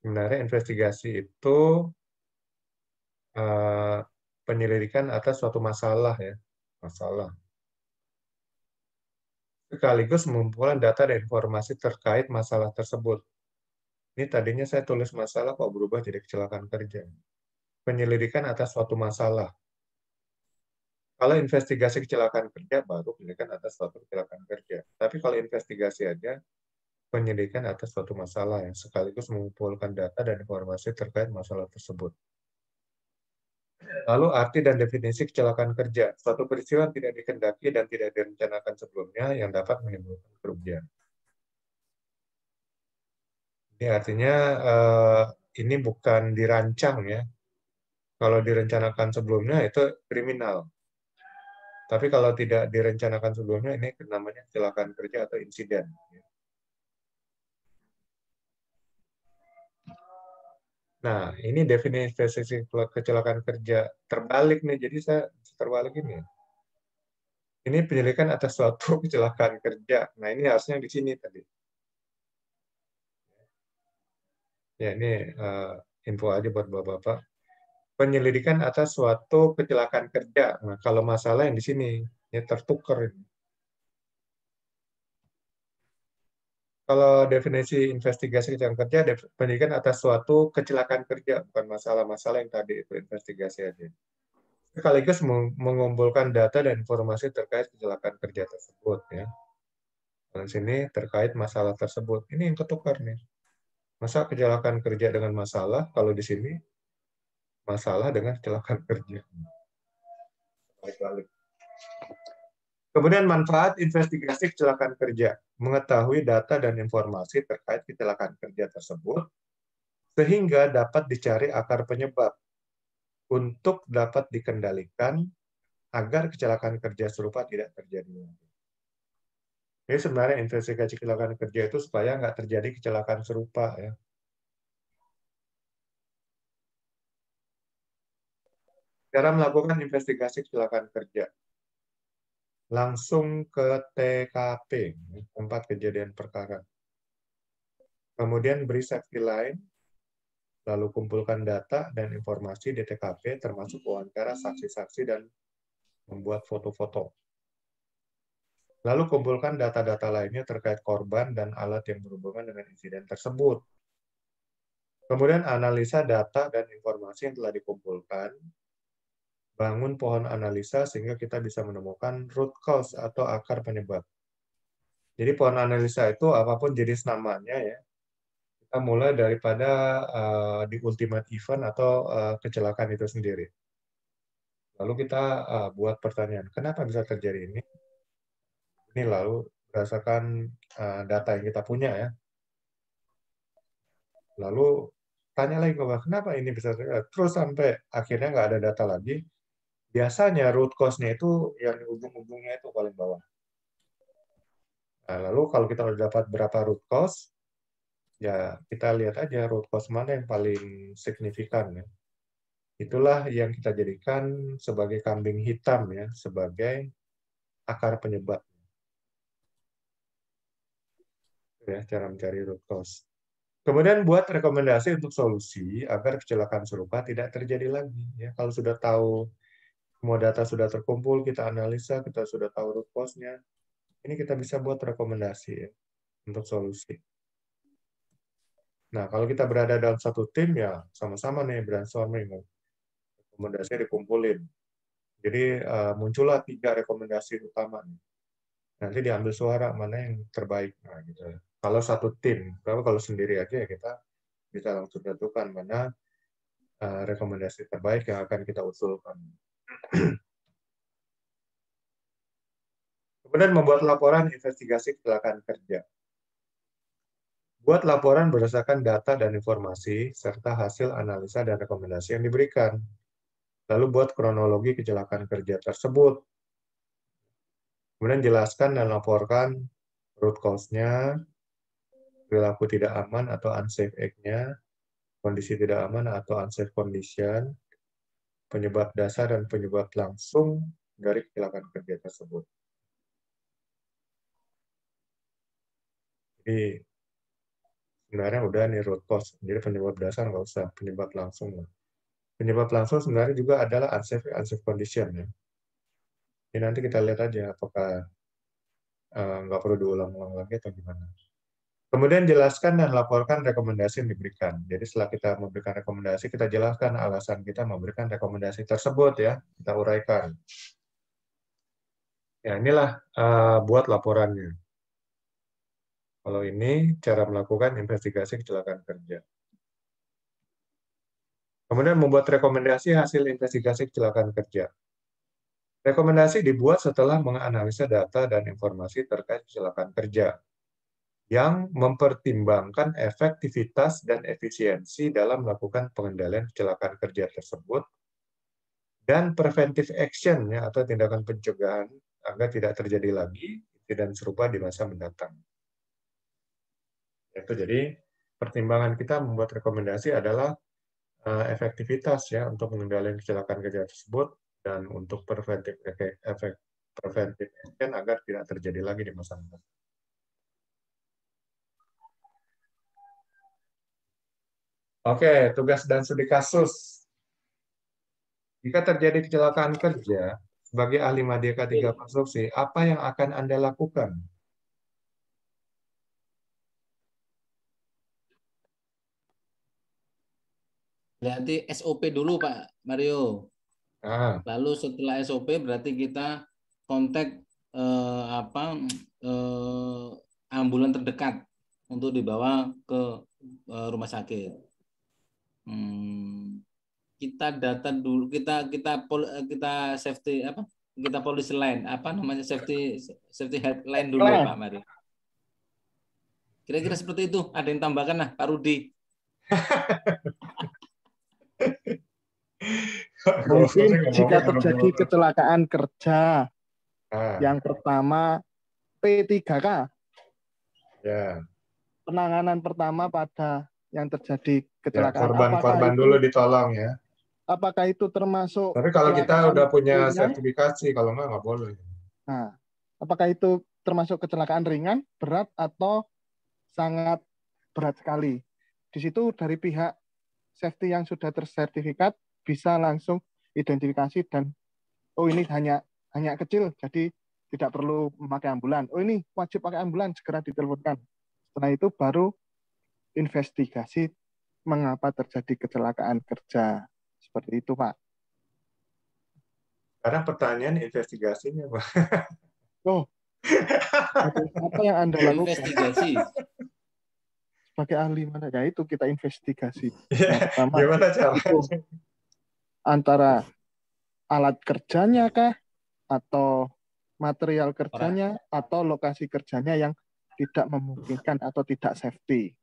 Sebenarnya investigasi itu penyelidikan atas suatu masalah ya, masalah. Sekaligus mengumpulkan data dan informasi terkait masalah tersebut. Ini tadinya saya tulis masalah kok berubah jadi kecelakaan kerja. Penyelidikan atas suatu masalah. Kalau investigasi kecelakaan kerja baru penyelidikan atas suatu kecelakaan kerja. Tapi kalau investigasi aja penyelidikan atas suatu masalah yang sekaligus mengumpulkan data dan informasi terkait masalah tersebut. Lalu arti dan definisi kecelakaan kerja. Suatu peristiwa yang tidak dikehendaki dan tidak direncanakan sebelumnya yang dapat menimbulkan kerugian. Ini artinya ini bukan dirancang ya. Kalau direncanakan sebelumnya itu kriminal. Tapi kalau tidak direncanakan sebelumnya ini namanya kecelakaan kerja atau insiden. Nah, ini definisi kecelakaan kerja terbalik nih. Jadi saya terbalik ini. Ini penyelidikan atas suatu kecelakaan kerja. Nah, ini harusnya di sini tadi. Ya, ini info aja buat Bapak-Bapak. Penyelidikan atas suatu kecelakaan kerja. Nah, kalau masalah yang di sini, ini tertukar. Kalau definisi investigasi kecelakaan kerja, penyelidikan atas suatu kecelakaan kerja, bukan masalah-masalah yang tadi itu investigasi aja. Sekaligus mengumpulkan data dan informasi terkait kecelakaan kerja tersebut. Ya. Dan sini terkait masalah tersebut. Ini yang ketukar nih. Masa kecelakaan kerja dengan masalah, kalau di sini masalah dengan kecelakaan kerja. Balik-balik. Kemudian manfaat investigasi kecelakaan kerja. Mengetahui data dan informasi terkait kecelakaan kerja tersebut, sehingga dapat dicari akar penyebab untuk dapat dikendalikan agar kecelakaan kerja serupa tidak terjadi lagi. Jadi sebenarnya investigasi kecelakaan kerja itu supaya nggak terjadi kecelakaan serupa ya. Cara melakukan investigasi kecelakaan kerja. Langsung ke TKP, tempat kejadian perkara. Kemudian beri safety line, lalu kumpulkan data dan informasi di TKP termasuk wawancara saksi-saksi dan membuat foto-foto. Lalu kumpulkan data-data lainnya terkait korban dan alat yang berhubungan dengan insiden tersebut. Kemudian analisa data dan informasi yang telah dikumpulkan, bangun pohon analisa sehingga kita bisa menemukan root cause atau akar penyebab. Jadi pohon analisa itu apapun jenis namanya ya, kita mulai daripada di ultimate event atau kecelakaan itu sendiri. Lalu kita buat pertanyaan, kenapa bisa terjadi ini? Ini lalu berdasarkan data yang kita punya ya. Lalu tanya lagi ke bawah, kenapa ini bisa terjadi? Terus sampai akhirnya nggak ada data lagi. Biasanya root cause-nya itu yang di ujung-ujungnya itu paling bawah. Nah, lalu kalau kita udah dapat berapa root cause, ya kita lihat aja root cause mana yang paling signifikan ya. Itulah yang kita jadikan sebagai kambing hitam ya, sebagai akar penyebab. Ya, cara mencari root cause. Kemudian buat rekomendasi untuk solusi agar kecelakaan serupa tidak terjadi lagi. Ya, kalau sudah tahu semua data sudah terkumpul, kita analisa, kita sudah tahu root cause-nya, ini kita bisa buat rekomendasi ya, untuk solusi. Nah, kalau kita berada dalam satu tim ya sama-sama nih brainstorming, rekomendasinya dikumpulin. Jadi muncullah 3 rekomendasi utama. Nanti diambil suara mana yang terbaik. Nah, gitu. Kalau satu tim, kalau sendiri aja ya kita bisa langsung tentukan mana rekomendasi terbaik yang akan kita usulkan. Kemudian membuat laporan investigasi kecelakaan kerja. Buat laporan berdasarkan data dan informasi, serta hasil analisa dan rekomendasi yang diberikan. Lalu buat kronologi kecelakaan kerja tersebut. Kemudian jelaskan dan laporkan root cause-nya, perilaku tidak aman atau unsafe act-nya, kondisi tidak aman atau unsafe condition, penyebab dasar dan penyebab langsung dari kecelakaan kerja tersebut. Jadi sebenarnya udah nih root cause, jadi penyebab dasar nggak usah, penyebab langsung. Penyebab langsung sebenarnya juga adalah unsafe condition ya. Jadi nanti kita lihat aja apakah nggak perlu diulang-ulang lagi atau gimana. Kemudian jelaskan dan laporkan rekomendasi yang diberikan. Jadi setelah kita memberikan rekomendasi, kita jelaskan alasan kita memberikan rekomendasi tersebut ya, kita uraikan. Ya inilah buat laporannya. Kalau ini cara melakukan investigasi kecelakaan kerja. Kemudian membuat rekomendasi hasil investigasi kecelakaan kerja. Rekomendasi dibuat setelah menganalisa data dan informasi terkait kecelakaan kerja yang mempertimbangkan efektivitas dan efisiensi dalam melakukan pengendalian kecelakaan kerja tersebut dan preventive action ya, atau tindakan pencegahan agar tidak terjadi lagi insiden serupa di masa mendatang. Itu jadi pertimbangan kita membuat rekomendasi adalah efektivitas ya untuk mengendalikan kecelakaan kerja tersebut dan untuk preventive action agar tidak terjadi lagi di masa mendatang. Oke, tugas dan studi kasus. Jika terjadi kecelakaan kerja, sebagai ahli media K3 konstruksi, apa yang akan Anda lakukan? Berarti SOP dulu Pak Mario. Nah, Lalu setelah SOP berarti kita kontak ambulan terdekat untuk dibawa ke rumah sakit. Kita data dulu, kita safety apa? Kita polisi line apa namanya safety headline dulu ya Pak Mario. Kira-kira seperti itu. Ada yang tambahkan lah Pak Rudi. Mungkin Ngomongnya jika ngomong terjadi buru-buru. kecelakaan kerja, Nah, yang pertama P3K, ya. penanganan pertama pada yang terjadi Ya, kecelakaan. korban-korban dulu ditolong ya. Apakah itu termasuk Tapi kalau kita kecelakaan udah punya ringan? sertifikasi, kalau nggak boleh. Nah, apakah itu termasuk kecelakaan ringan, berat, atau sangat berat sekali? Di situ dari pihak safety yang sudah tersertifikat bisa langsung identifikasi dan oh ini hanya kecil, jadi tidak perlu memakai ambulan. Oh ini wajib pakai ambulan, segera diteleponkan. Setelah itu baru investigasi mengapa terjadi kecelakaan kerja. Seperti itu, Pak. Sekarang pertanyaan investigasinya, Pak. Oh, apa yang Anda lakukan Investigasi. sebagai ahli mana? Ya itu kita investigasi. Ya, Yang pertama gimana itu caranya? antara alat kerjanya kah, atau material Orang. kerjanya, atau lokasi kerjanya yang tidak memungkinkan atau tidak safety.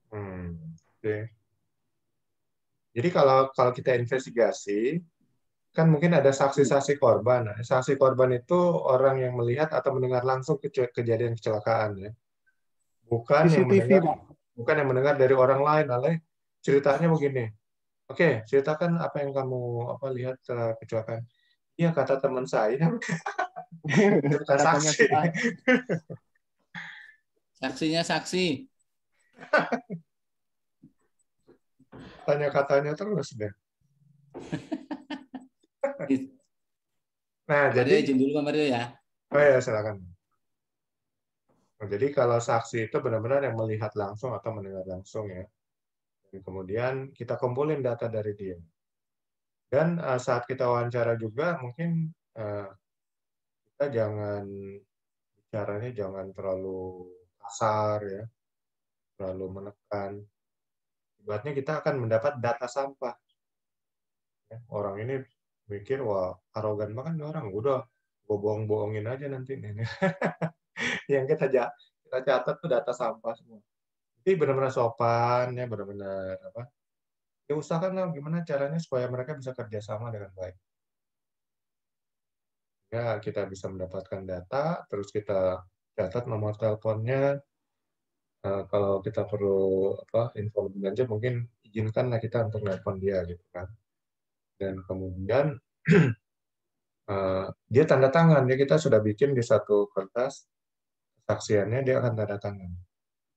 Oke. Jadi kalau kita investigasi, kan mungkin ada saksi-saksi korban. Nah, saksi korban itu orang yang melihat atau mendengar langsung kejadian kecelakaan ya. Bukan yang CCTV, mendengar Pak. dari orang lain. Ceritanya begini. Oke, ceritakan apa yang kamu lihat kecelakaan. Iya, kata teman saya. Itu bukan Katanya saksi. si A. Saksinya saksi. Tanya-katanya terus deh. Nah, Pak Mario jadi izin dulu Pak Mario ya. oh ya silakan. Nah, jadi kalau saksi itu benar-benar yang melihat langsung atau mendengar langsung ya. Dan kemudian kita kumpulin data dari dia. Dan saat kita wawancara juga mungkin kita bicaranya jangan terlalu kasar ya, terlalu menekan. Ibaratnya kita akan mendapat data sampah. Ya. Orang ini mikir wah arogan banget nih orang, udah gue bohong-bohongin aja nanti nih. Yang kita catat tuh data sampah semua. Jadi benar-benar sopan ya, benar-benar apa? Ya usahakan lah gimana caranya supaya mereka bisa kerjasama dengan baik. Ya kita bisa mendapatkan data, terus kita catat nomor teleponnya. Kalau kita perlu info lebih lanjut, mungkin izinkanlah kita untuk nelpon dia gitu kan. Dan kemudian dia tanda tangan, ya kita sudah bikin di satu kertas kesaksiannya dia akan tanda tangan.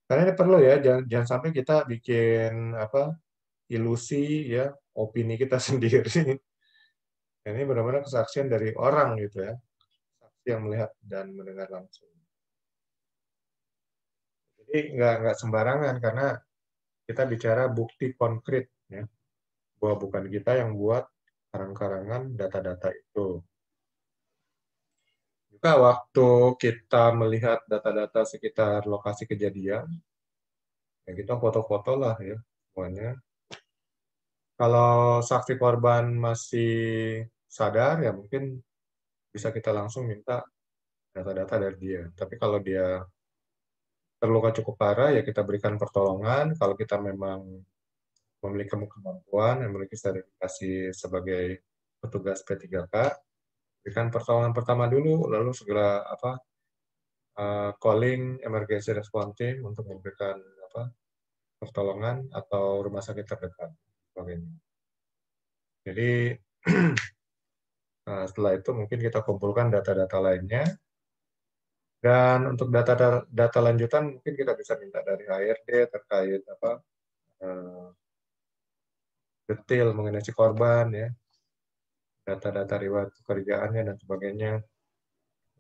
Karena ini perlu ya, jangan sampai kita bikin ilusi ya, opini kita sendiri. Ini benar-benar kesaksian dari orang gitu ya, saksi yang melihat dan mendengar langsung. Jadi nggak sembarangan karena kita bicara bukti konkret ya, bahwa bukan kita yang buat karang-karangan data-data itu. Juga waktu kita melihat data-data sekitar lokasi kejadian, ya kita foto-foto lah ya semuanya. Kalau saksi korban masih sadar, ya mungkin bisa kita langsung minta data-data dari dia. Tapi kalau dia terluka cukup parah, ya kita berikan pertolongan. Kalau kita memang memiliki kemampuan, memiliki sertifikasi sebagai petugas P3K, berikan pertolongan pertama dulu, lalu segera calling emergency response team untuk memberikan pertolongan atau rumah sakit terdekat. Jadi setelah itu mungkin kita kumpulkan data-data lainnya. Dan untuk data lanjutan mungkin kita bisa minta dari HRD terkait detail mengenai si korban ya, data-data riwayat pekerjaannya dan sebagainya.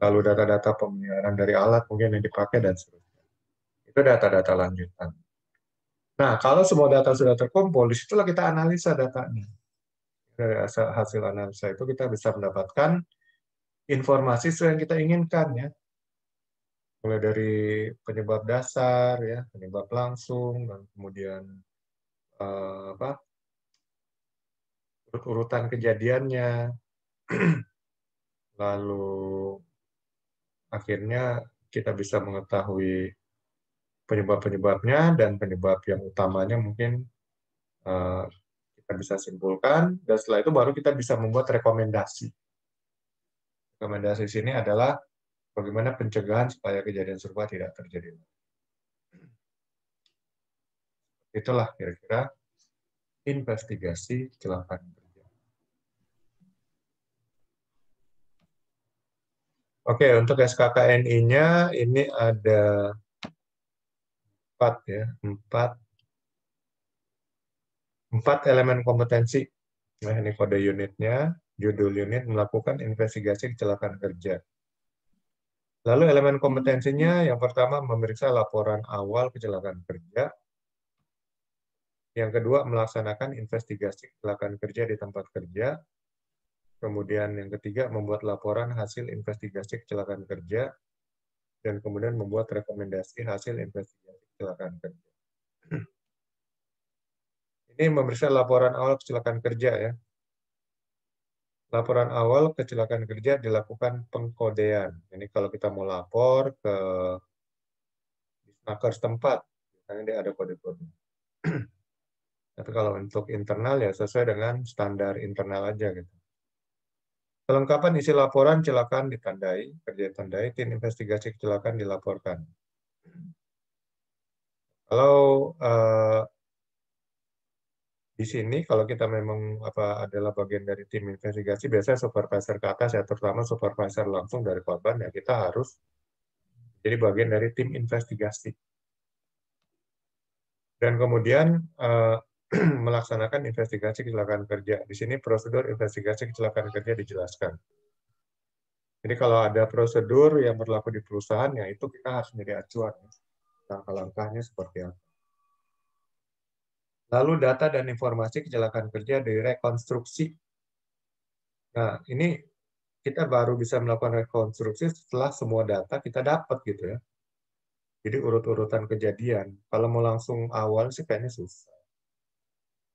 Lalu data-data pemeliharaan dari alat mungkin yang dipakai dan seterusnya. Itu data-data lanjutan. Nah, kalau semua data sudah terkumpul, disitulah kita analisa datanya. Dari hasil analisa itu kita bisa mendapatkan informasi sesuai yang kita inginkan ya. Mulai dari penyebab dasar ya, penyebab langsung dan kemudian urut-urutan kejadiannya, lalu akhirnya kita bisa mengetahui penyebab-penyebabnya dan penyebab yang utamanya mungkin kita Kita bisa simpulkan, dan setelah itu baru kita bisa membuat rekomendasi. Rekomendasi sini adalah bagaimana pencegahan supaya kejadian serupa tidak terjadi. Itulah kira-kira investigasi kecelakaan kerja. Oke, untuk SKKNI-nya ini ada 4 ya, 4 elemen kompetensi. Nah, ini kode unitnya, judul unit melakukan investigasi kecelakaan kerja. Lalu elemen kompetensinya yang pertama memeriksa laporan awal kecelakaan kerja. Yang kedua melaksanakan investigasi kecelakaan kerja di tempat kerja. Kemudian yang ketiga membuat laporan hasil investigasi kecelakaan kerja. Dan kemudian membuat rekomendasi hasil investigasi kecelakaan kerja. Ini memeriksa laporan awal kecelakaan kerja ya. Laporan awal kecelakaan kerja dilakukan pengkodean. Ini kalau kita mau lapor ke disnaker setempat, misalnya dia ada kode-kode. Tapi kalau untuk internal ya sesuai dengan standar internal aja gitu. Kelengkapan isi laporan kecelakaan ditandai, kerja ditandai, tim investigasi kecelakaan dilaporkan. Kalau di sini kalau kita memang adalah bagian dari tim investigasi, biasanya supervisor ke atas ya, terutama supervisor langsung dari korban ya, kita harus jadi bagian dari tim investigasi. Dan kemudian melaksanakan investigasi kecelakaan kerja. Di sini prosedur investigasi kecelakaan kerja dijelaskan. Jadi kalau ada prosedur yang berlaku di perusahaan, ya itu kita harus menjadi acuan. Langkah-langkahnya seperti apa. Lalu data dan informasi kecelakaan kerja direkonstruksi. Nah, ini kita baru bisa melakukan rekonstruksi setelah semua data kita dapat gitu ya. Jadi urut-urutan kejadian. Kalau mau langsung awal sih kayaknya susah.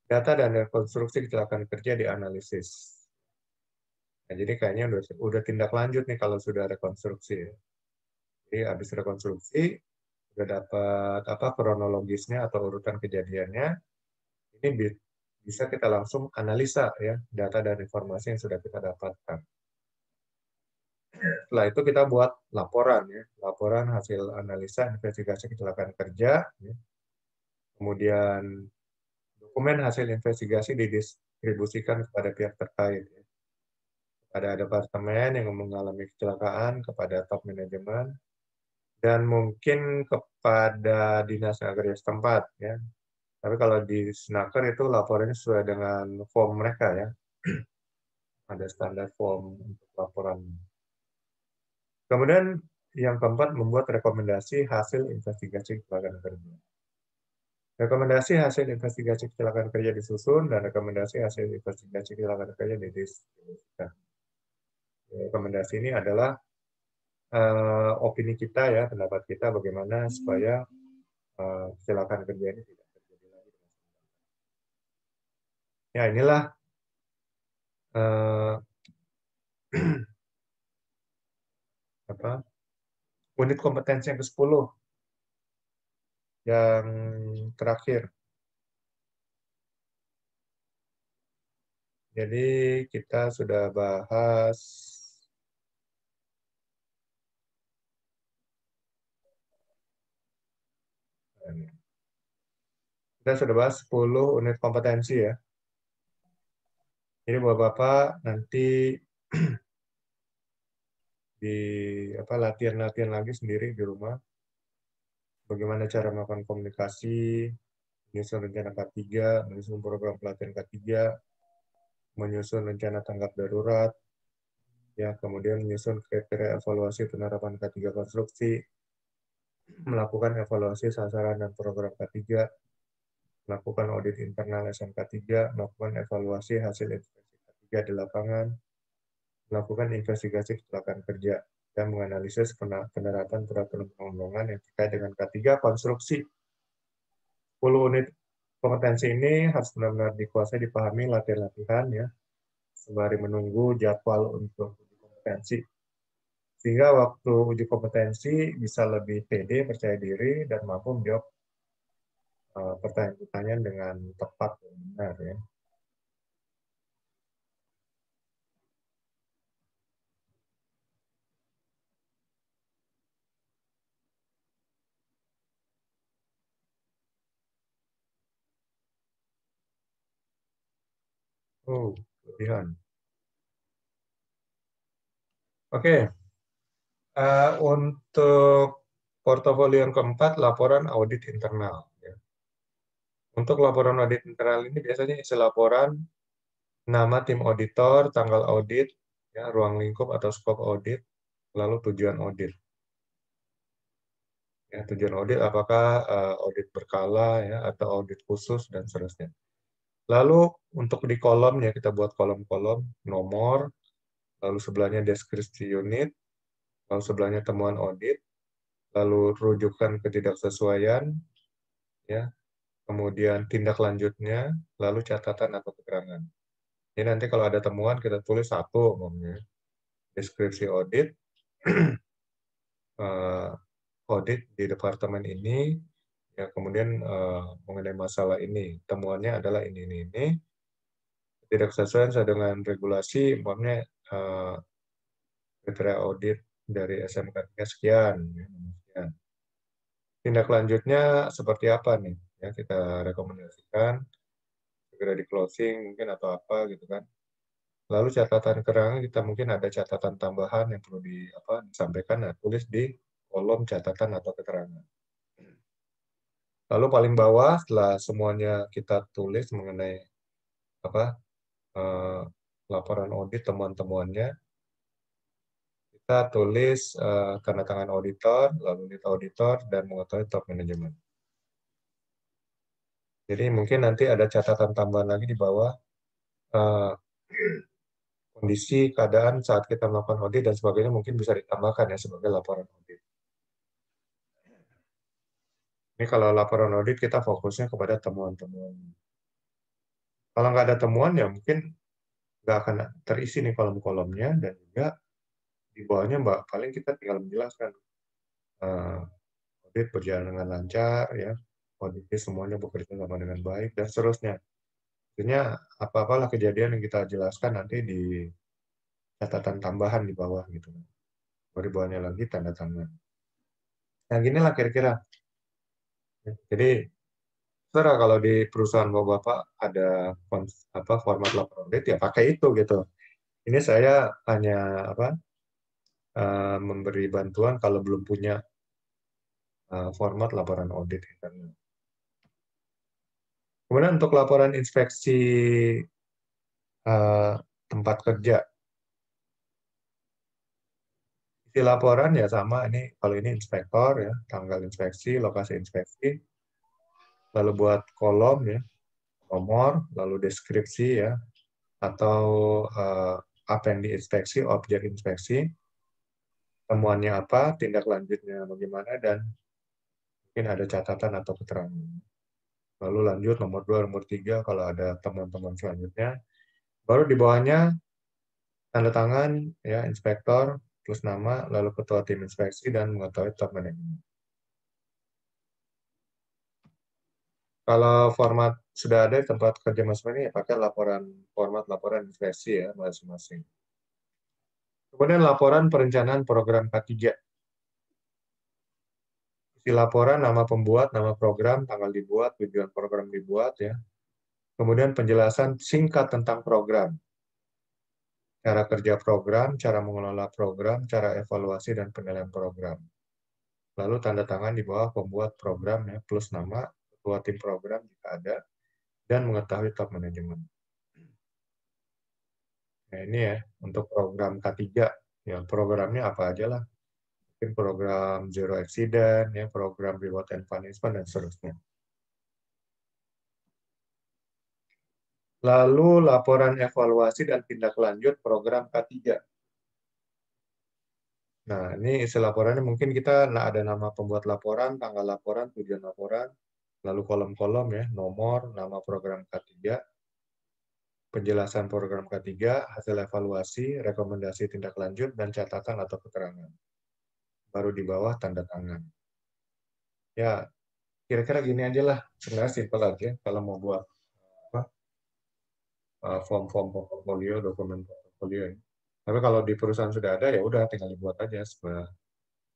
Data dan rekonstruksi kecelakaan kerja dianalisis. Nah, jadi kayaknya udah tindak lanjut nih kalau sudah rekonstruksi. Ya. Jadi habis rekonstruksi, udah dapat kronologisnya atau urutan kejadiannya, ini bisa kita langsung analisa ya data dan informasi yang sudah kita dapatkan. Setelah itu kita buat laporan ya, laporan hasil analisa investigasi kecelakaan kerja, ya. Kemudian dokumen hasil investigasi didistribusikan kepada pihak terkait. Ya. Kepada departemen yang mengalami kecelakaan, kepada top manajemen, dan mungkin kepada dinas kerja setempat ya. Tapi kalau di Snaker itu laporannya sesuai dengan form mereka ya. Ada standar form untuk laporan. Kemudian yang keempat membuat rekomendasi hasil investigasi kecelakaan kerja. Rekomendasi hasil investigasi kecelakaan kerja disusun dan rekomendasi hasil investigasi kecelakaan kerja didistribusikan. Rekomendasi ini adalah opini kita ya, pendapat kita bagaimana supaya kecelakaan kerja ini tidak terjadi lagi. Ya inilah unit kompetensi yang ke-10 yang terakhir. Jadi kita sudah bahas kita sudah bahas 10 unit kompetensi ya. Jadi Bapak-bapak nanti di latihan-latihan lagi sendiri di rumah. Bagaimana cara melakukan komunikasi, menyusun rencana K3, menyusun program pelatihan K3, menyusun rencana tanggap darurat, ya kemudian menyusun kriteria evaluasi penerapan K3 konstruksi, melakukan evaluasi sasaran dan program K3, melakukan audit internal SMK3, melakukan evaluasi hasil inspeksi K3 di lapangan, melakukan investigasi kecelakaan kerja, dan menganalisis penerapan peraturan perundang-undangan yang terkait dengan K3 konstruksi. 10 unit kompetensi ini harus benar-benar dikuasai, dipahami, latihan-latihan ya, sembari menunggu jadwal untuk uji kompetensi. Sehingga waktu uji kompetensi bisa lebih pede, percaya diri, dan mampu menjawab pertanyaan-pertanyaan dengan tepat dan benar ya. Kelebihan. Oke. Untuk portofolio yang keempat, laporan audit internal. Ya. Untuk laporan audit internal ini biasanya isi laporan, nama tim auditor, tanggal audit, ya, ruang lingkup atau skop audit, lalu tujuan audit. Ya, tujuan audit apakah audit berkala ya, atau audit khusus dan seterusnya. Lalu untuk di kolomnya kita buat kolom-kolom nomor, lalu sebelahnya deskripsi unit, lalu sebelahnya temuan audit, lalu rujukan ketidaksesuaian, ya, kemudian tindak lanjutnya, lalu catatan atau keterangan. Jadi nanti kalau ada temuan kita tulis satu, umumnya deskripsi audit, audit di departemen ini, ya kemudian mengenai masalah ini, temuannya adalah ini. Tidak sesuai dengan regulasi, umpamanya kriteria audit dari SMK 3 sekian. Ya. Tindak lanjutnya seperti apa nih? Ya, kita rekomendasikan segera di closing mungkin atau apa gitu kan. Lalu catatan keterangan kita mungkin ada catatan tambahan yang perlu disampaikan, tulis di kolom catatan atau keterangan. Lalu paling bawah setelah semuanya kita tulis mengenai laporan audit temuan-temuannya, kita tulis tanda tangan auditor, lalu lead auditor, dan mengetahui top manajemen. Jadi mungkin nanti ada catatan tambahan lagi di bawah kondisi keadaan saat kita melakukan audit dan sebagainya mungkin bisa ditambahkan ya sebagai laporan audit. Ini kalau laporan audit kita fokusnya kepada temuan-temuan. Kalau nggak ada temuan ya mungkin nggak akan terisi nih kolom-kolomnya, dan juga di bawahnya paling kita tinggal menjelaskan audit berjalan dengan lancar, ya, audit semuanya bekerja sama dengan baik dan seterusnya. Artinya apa-apalah kejadian yang kita jelaskan nanti di catatan tambahan di bawah gitu. Di bawahnya lagi tanda tangan. Nah, ginilah kira-kira. Jadi, setelah kalau di perusahaan Bapak ada format laporan audit, ya pakai itu gitu. Ini saya hanya memberi bantuan kalau belum punya format laporan audit internal. Kemudian untuk laporan inspeksi tempat kerja, isi laporan ya sama, ini kalau ini inspektor ya, tanggal inspeksi, lokasi inspeksi, lalu buat kolom ya, nomor, lalu deskripsi ya, atau apa yang diinspeksi, objek inspeksi, temuannya apa, tindak lanjutnya bagaimana, dan mungkin ada catatan atau keterangan. Lalu lanjut nomor 2, nomor 3 kalau ada teman-teman selanjutnya. Baru di bawahnya tanda tangan ya inspektor plus nama, lalu ketua tim inspeksi dan mengetahui top manajemen. Kalau format sudah ada di tempat kerja masing-masing, ya pakai format laporan inspeksi ya masing-masing. Kemudian laporan perencanaan program K3. Isi laporan nama pembuat, nama program, tanggal dibuat, tujuan program dibuat ya. Kemudian penjelasan singkat tentang program. Cara kerja program, cara mengelola program, cara evaluasi dan penilaian program. Lalu tanda tangan di bawah pembuat program ya, plus nama, ketua tim program jika ada, dan mengetahui top manajemen. Nah ini ya, untuk program K3, ya programnya apa aja lah. Mungkin program Zero Accident, ya, program Reward and Punishment, dan seterusnya. Lalu laporan evaluasi dan tindak lanjut program K3. Nah, ini isi laporannya mungkin kita ada nama pembuat laporan, tanggal laporan, tujuan laporan, lalu kolom-kolom ya, nomor, nama program K3, penjelasan program K3, hasil evaluasi, rekomendasi tindak lanjut, dan catatan atau keterangan. Baru di bawah tanda tangan. Ya, kira-kira gini aja lah, sebenarnya simpel aja kalau mau buat form-form portfolio, dokumen portfolio ini. Tapi kalau di perusahaan sudah ada, ya udah tinggal dibuat aja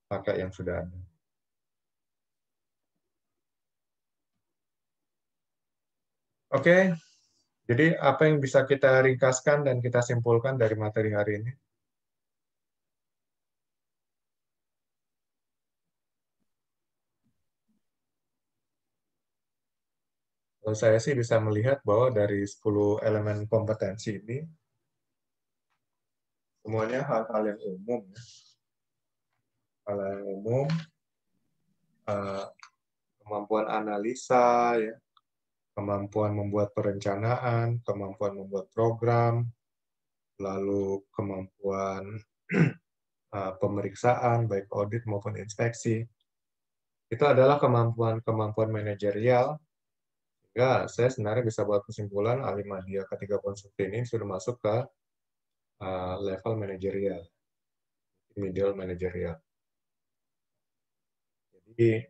pakai yang sudah ada. Oke, Jadi apa yang bisa kita ringkaskan dan kita simpulkan dari materi hari ini? Kalau saya sih bisa melihat bahwa dari 10 elemen kompetensi ini, semuanya hal-hal yang umum. Ya. Hal yang umum, kemampuan analisa, ya, kemampuan membuat perencanaan, kemampuan membuat program, lalu kemampuan pemeriksaan, baik audit maupun inspeksi. Itu adalah kemampuan manajerial. Sehingga saya sebenarnya bisa buat kesimpulan Alimadya ketiga konstruksi ini sudah masuk ke level manajerial, middle manajerial. Jadi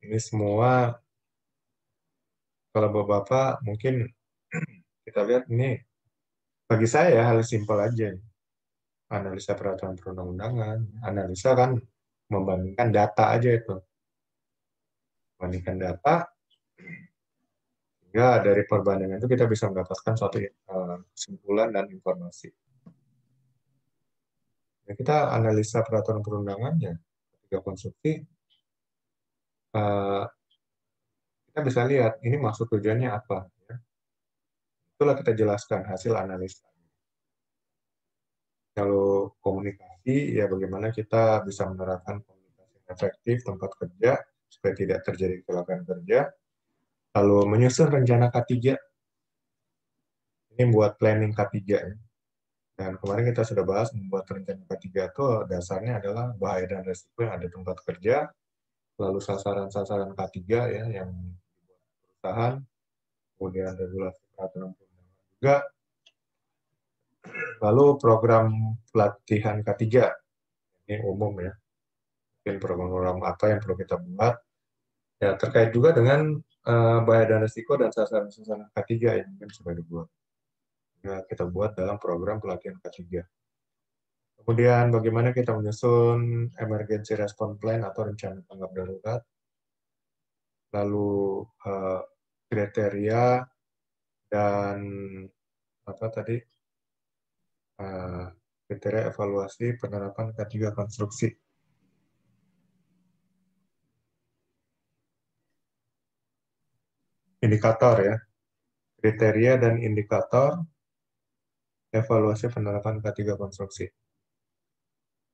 ini semua kalau Bapak mungkin kita lihat ini bagi saya hal simpel aja. Analisa peraturan perundang-undangan, analisa kan membandingkan data aja itu. Membandingkan data, sehingga dari perbandingan itu kita bisa mendapatkan suatu kesimpulan dan informasi. Ya, kita analisa peraturan perundangannya, ketiga konstruksi, kita bisa lihat ini maksud tujuannya apa. Ya. Itulah kita jelaskan hasil analisa. Kalau komunikasi, ya bagaimana kita bisa menerapkan komunikasi yang efektif tempat kerja supaya tidak terjadi kecelakaan kerja. Lalu menyusun rencana K3. Ini buat planning K3. Ya. Dan kemarin kita sudah bahas membuat rencana K3 itu dasarnya adalah bahaya dan resiko yang ada di tempat kerja, lalu sasaran-sasaran K3 ya yang dibuat perusahaan, kemudian regulasi peraturan perundangan juga, lalu program pelatihan K3, ini umum ya, mungkin program-program apa yang perlu kita buat, ya terkait juga dengan bahaya dan resiko dan sasaran-sasaran K3 yang mungkin sudah dibuat. Ya, kita buat dalam program pelatihan K3. Kemudian bagaimana kita menyusun emergency response plan atau rencana tanggap darurat, lalu kriteria dan apa tadi kriteria evaluasi penerapan K3 konstruksi. Indikator ya, kriteria dan indikator evaluasi penerapan K3 konstruksi.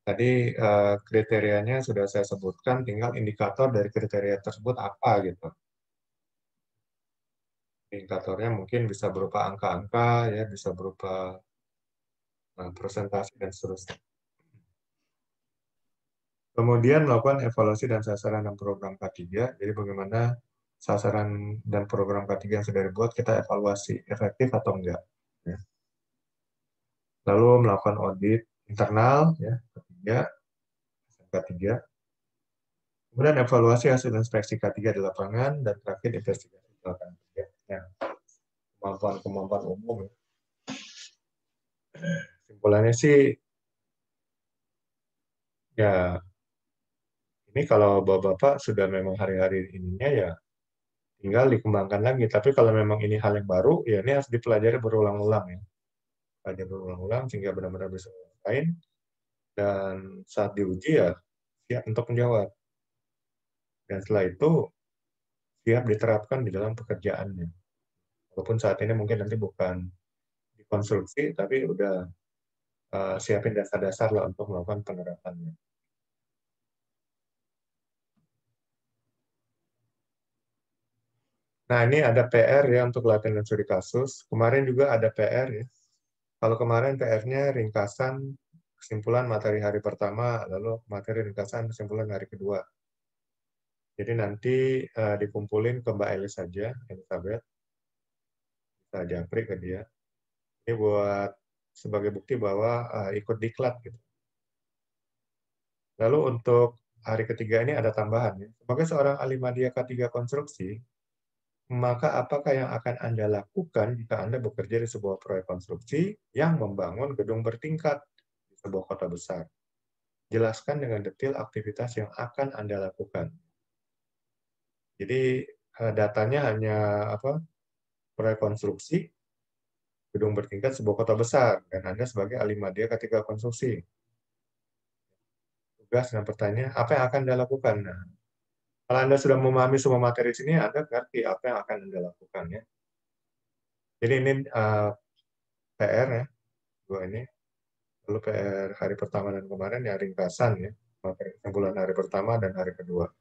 Tadi kriterianya sudah saya sebutkan, tinggal indikator dari kriteria tersebut apa gitu. Indikatornya mungkin bisa berupa angka-angka, ya bisa berupa presentasi dan seterusnya. Kemudian melakukan evaluasi dan sasaran dan program K3. Jadi bagaimana sasaran dan program K3 yang sudah dibuat kita evaluasi efektif atau enggak. Ya. Lalu melakukan audit internal, ya K3. Kemudian evaluasi hasil inspeksi K3 di lapangan dan terakhir investigasi kecelakaan kerja. Ya. Kemampuan-kemampuan umum. Ya. Simpulannya sih, ya ini kalau Bapak sudah memang hari-hari ininya ya tinggal dikembangkan lagi. Tapi kalau memang ini hal yang baru, ya ini harus dipelajari berulang-ulang ya. Pelajari berulang-ulang sehingga benar-benar bisa ngerasain. Dan saat diuji ya siap untuk menjawab. Dan setelah itu siap diterapkan di dalam pekerjaannya. Walaupun saat ini mungkin nanti bukan dikonstruksi, tapi udah siapin dasar-dasar lah untuk melakukan penerapannya. Nah, ini ada PR ya untuk latihan dan studi kasus. Kemarin juga ada PR ya. Kalau kemarin PR-nya ringkasan kesimpulan materi hari pertama, lalu materi ringkasan kesimpulan hari kedua. Jadi nanti dikumpulin ke Mbak Elis saja, Elizabeth. Kita japri ke dia. Ini buat sebagai bukti bahwa ikut diklat gitu. Lalu untuk hari ketiga ini ada tambahan. Ya. Sebagai seorang Alimadya K3 konstruksi, maka apakah yang akan Anda lakukan jika Anda bekerja di sebuah proyek konstruksi yang membangun gedung bertingkat di sebuah kota besar? Jelaskan dengan detail aktivitas yang akan Anda lakukan. Jadi datanya hanya proyek konstruksi gedung bertingkat sebuah kota besar, dan Anda sebagai ahli media ketika konstruksi. Tugas dan pertanyaan, apa yang akan Anda lakukan? Nah, kalau Anda sudah memahami semua materi sini, Anda ngerti apa yang akan Anda lakukan ya. Jadi ini PR ya, dua ini. Lalu PR hari pertama dan kemarin ya ringkasan ya, kesimpulan hari pertama dan hari kedua.